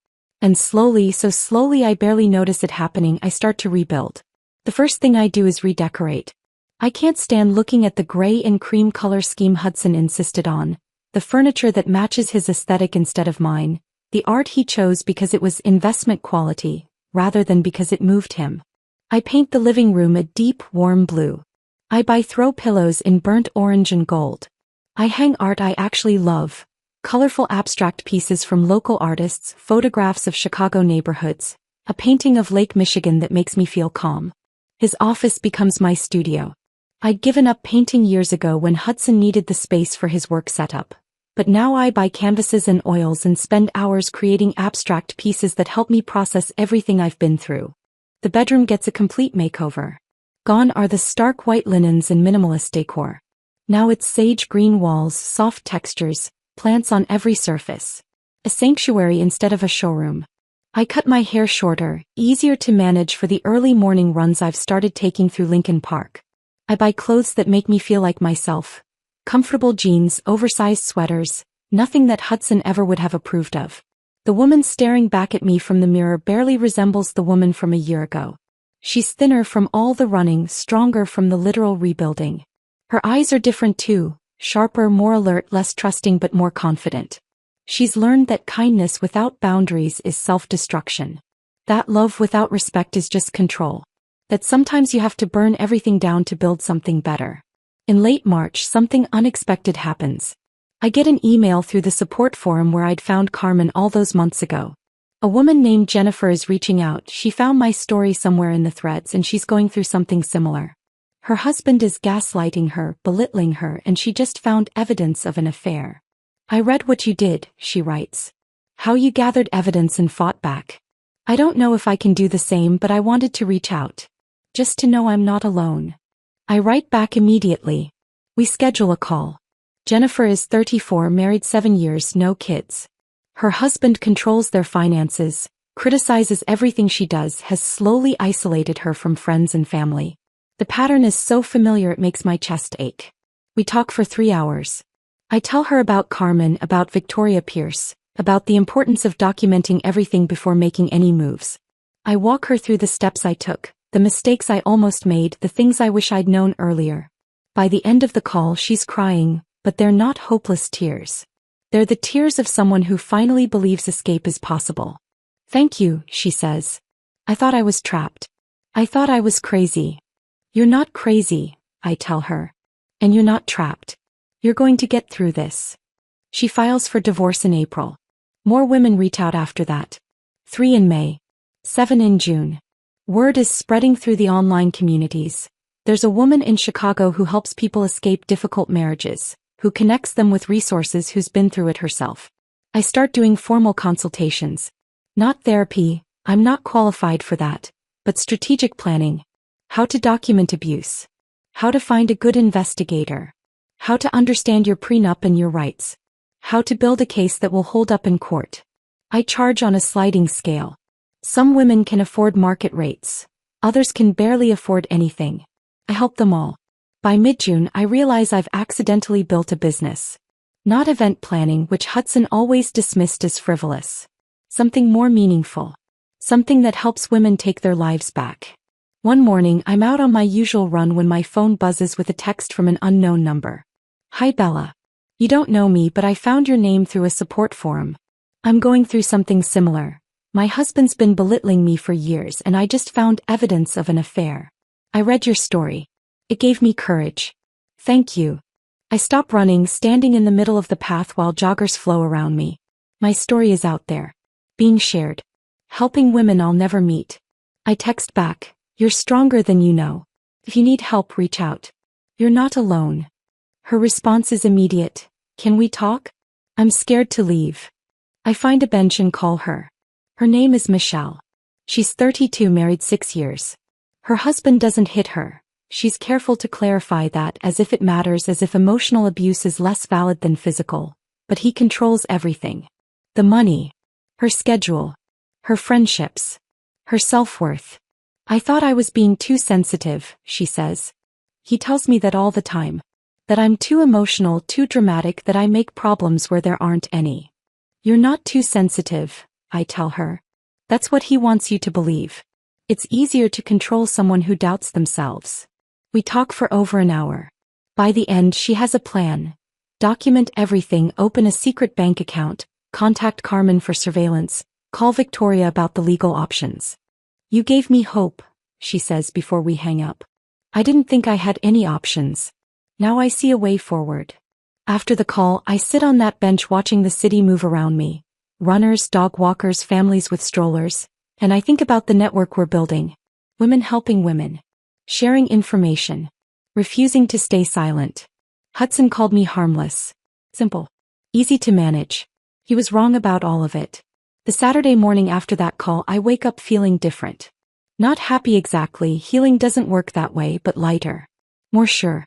And slowly, so slowly I barely notice it happening, I start to rebuild. The first thing I do is redecorate. I can't stand looking at the gray and cream color scheme Hudson insisted on, the furniture that matches his aesthetic instead of mine. The art he chose because it was investment quality, rather than because it moved him. I paint the living room a deep, warm blue. I buy throw pillows in burnt orange and gold. I hang art I actually love, colorful abstract pieces from local artists, photographs of Chicago neighborhoods, a painting of Lake Michigan that makes me feel calm. His office becomes my studio. I'd given up painting years ago when Hudson needed the space for his work setup. But now I buy canvases and oils and spend hours creating abstract pieces that help me process everything I've been through. The bedroom gets a complete makeover. Gone are the stark white linens and minimalist decor. Now it's sage green walls, soft textures, plants on every surface. A sanctuary instead of a showroom. I cut my hair shorter, easier to manage for the early morning runs I've started taking through Lincoln Park. I buy clothes that make me feel like myself. Comfortable jeans, oversized sweaters, nothing that Hudson ever would have approved of. The woman staring back at me from the mirror barely resembles the woman from a year ago. She's thinner from all the running, stronger from the literal rebuilding. Her eyes are different too, sharper, more alert, less trusting but more confident. She's learned that kindness without boundaries is self-destruction. That love without respect is just control. That sometimes you have to burn everything down to build something better. In late March, something unexpected happens. I get an email through the support forum where I'd found Carmen all those months ago. A woman named Jennifer is reaching out. She found my story somewhere in the threads and she's going through something similar. Her husband is gaslighting her, belittling her, and she just found evidence of an affair. I read what you did, she writes. How you gathered evidence and fought back. I don't know if I can do the same, but I wanted to reach out. Just to know I'm not alone. I write back immediately. We schedule a call. Jennifer is 34, married 7 years, no kids. Her husband controls their finances, criticizes everything she does, has slowly isolated her from friends and family. The pattern is so familiar it makes my chest ache. We talk for 3 hours. I tell her about Carmen, about Victoria Pierce, about the importance of documenting everything before making any moves. I walk her through the steps I took, the mistakes I almost made, the things I wish I'd known earlier. By the end of the call, she's crying, but they're not hopeless tears. They're the tears of someone who finally believes escape is possible. "Thank you," she says. "I thought I was trapped. I thought I was crazy." "You're not crazy," I tell her. "And you're not trapped. You're going to get through this." She files for divorce in April. More women reach out after that. 3 in May. 7 in June. Word is spreading through the online communities. There's a woman in Chicago who helps people escape difficult marriages, who connects them with resources, who's been through it herself. I start doing formal consultations. Not therapy, I'm not qualified for that, but strategic planning. How to document abuse. How to find a good investigator. How to understand your prenup and your rights. How to build a case that will hold up in court. I charge on a sliding scale. Some women can afford market rates. Others can barely afford anything. I help them all. By mid-June, I realize I've accidentally built a business. Not event planning, which Hudson always dismissed as frivolous. Something more meaningful. Something that helps women take their lives back. One morning, I'm out on my usual run when my phone buzzes with a text from an unknown number. "Hi Bella. You don't know me, but I found your name through a support forum. I'm going through something similar. My husband's been belittling me for years and I just found evidence of an affair. I read your story. It gave me courage. Thank you." I stop running, standing in the middle of the path while joggers flow around me. My story is out there. Being shared. Helping women I'll never meet. I text back, "You're stronger than you know. If you need help, reach out. You're not alone." Her response is immediate. "Can we talk? I'm scared to leave." I find a bench and call her. Her name is Michelle. She's 32, married 6 years. Her husband doesn't hit her. She's careful to clarify that, as if it matters, as if emotional abuse is less valid than physical. But he controls everything. The money. Her schedule. Her friendships. Her self-worth. "I thought I was being too sensitive," she says. "He tells me that all the time. That I'm too emotional, too dramatic, that I make problems where there aren't any." "You're not too sensitive," I tell her. "That's what he wants you to believe. It's easier to control someone who doubts themselves." We talk for over an hour. By the end, she has a plan. Document everything, open a secret bank account, contact Carmen for surveillance, call Victoria about the legal options. "You gave me hope," she says before we hang up. "I didn't think I had any options. Now I see a way forward." After the call, I sit on that bench watching the city move around me. Runners, dog walkers, families with strollers. And I think about the network we're building. Women helping women. Sharing information. Refusing to stay silent. Hudson called me harmless. Simple. Easy to manage. He was wrong about all of it. The Saturday morning after that call, I wake up feeling different. Not happy exactly, healing doesn't work that way, but lighter. More sure.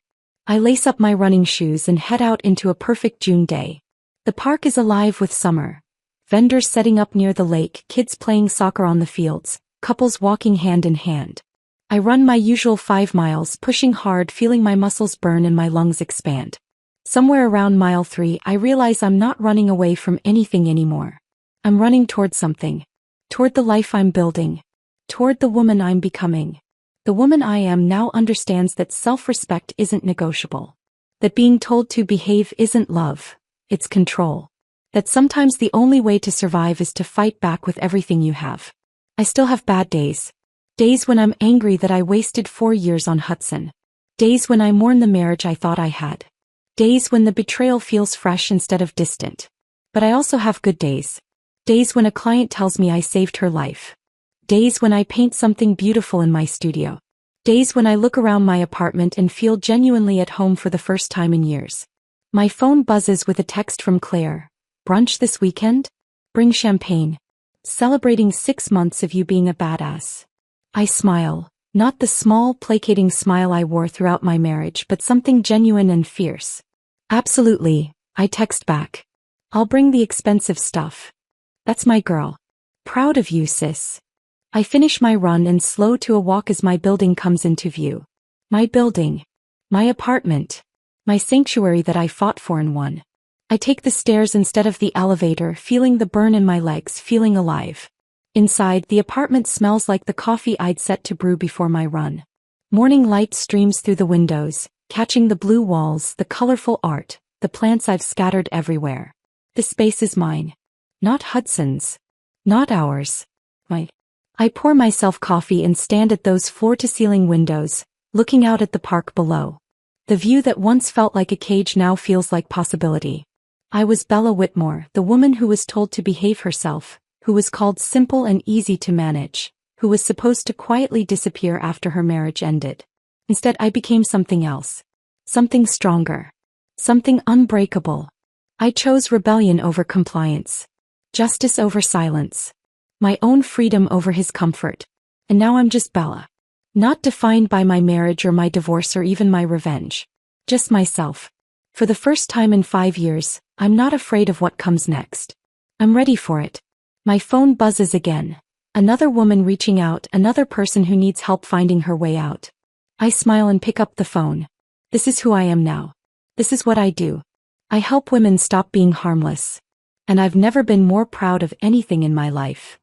I lace up my running shoes and head out into a perfect June day. The park is alive with summer. Vendors setting up near the lake, kids playing soccer on the fields, couples walking hand in hand. I run my usual 5 miles, pushing hard, feeling my muscles burn and my lungs expand. Somewhere around mile 3, I realize I'm not running away from anything anymore. I'm running toward something. Toward the life I'm building. Toward the woman I'm becoming. The woman I am now understands that self-respect isn't negotiable. That being told to behave isn't love, it's control. That sometimes the only way to survive is to fight back with everything you have. I still have bad days. Days when I'm angry that I wasted 4 years on Hudson. Days when I mourn the marriage I thought I had. Days when the betrayal feels fresh instead of distant. But I also have good days. Days when a client tells me I saved her life. Days when I paint something beautiful in my studio. Days when I look around my apartment and feel genuinely at home for the first time in years. My phone buzzes with a text from Claire. "Brunch this weekend? Bring champagne. Celebrating 6 months of you being a badass." I smile, not the small, placating smile I wore throughout my marriage, but something genuine and fierce. "Absolutely," I text back. "I'll bring the expensive stuff. That's my girl. Proud of you, sis. I finish my run and slow to a walk as my building comes into view. My building. My apartment. My sanctuary that I fought for and won. I take the stairs instead of the elevator, feeling the burn in my legs, feeling alive. Inside, the apartment smells like the coffee I'd set to brew before my run. Morning light streams through the windows, catching the blue walls, the colorful art, the plants I've scattered everywhere. This space is mine. Not Hudson's. Not ours. Mine. I pour myself coffee and stand at those floor-to-ceiling windows, looking out at the park below. The view that once felt like a cage now feels like possibility. I was Bella Whitmore, the woman who was told to behave herself, who was called simple and easy to manage, who was supposed to quietly disappear after her marriage ended. Instead, I became something else. Something stronger. Something unbreakable. I chose rebellion over compliance. Justice over silence. My own freedom over his comfort. And now I'm just Bella. Not defined by my marriage or my divorce or even my revenge. Just myself. For the first time in 5 years, I'm not afraid of what comes next. I'm ready for it. My phone buzzes again. Another woman reaching out, another person who needs help finding her way out. I smile and pick up the phone. This is who I am now. This is what I do. I help women stop being harmless. And I've never been more proud of anything in my life.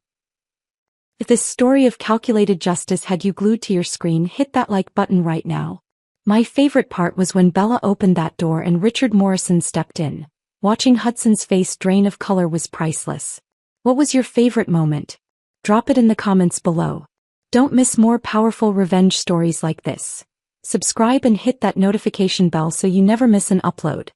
If this story of calculated justice had you glued to your screen, hit that like button right now. My favorite part was when Bella opened that door and Richard Morrison stepped in. Watching Hudson's face drain of color was priceless. What was your favorite moment? Drop it in the comments below. Don't miss more powerful revenge stories like this. Subscribe and hit that notification bell so you never miss an upload.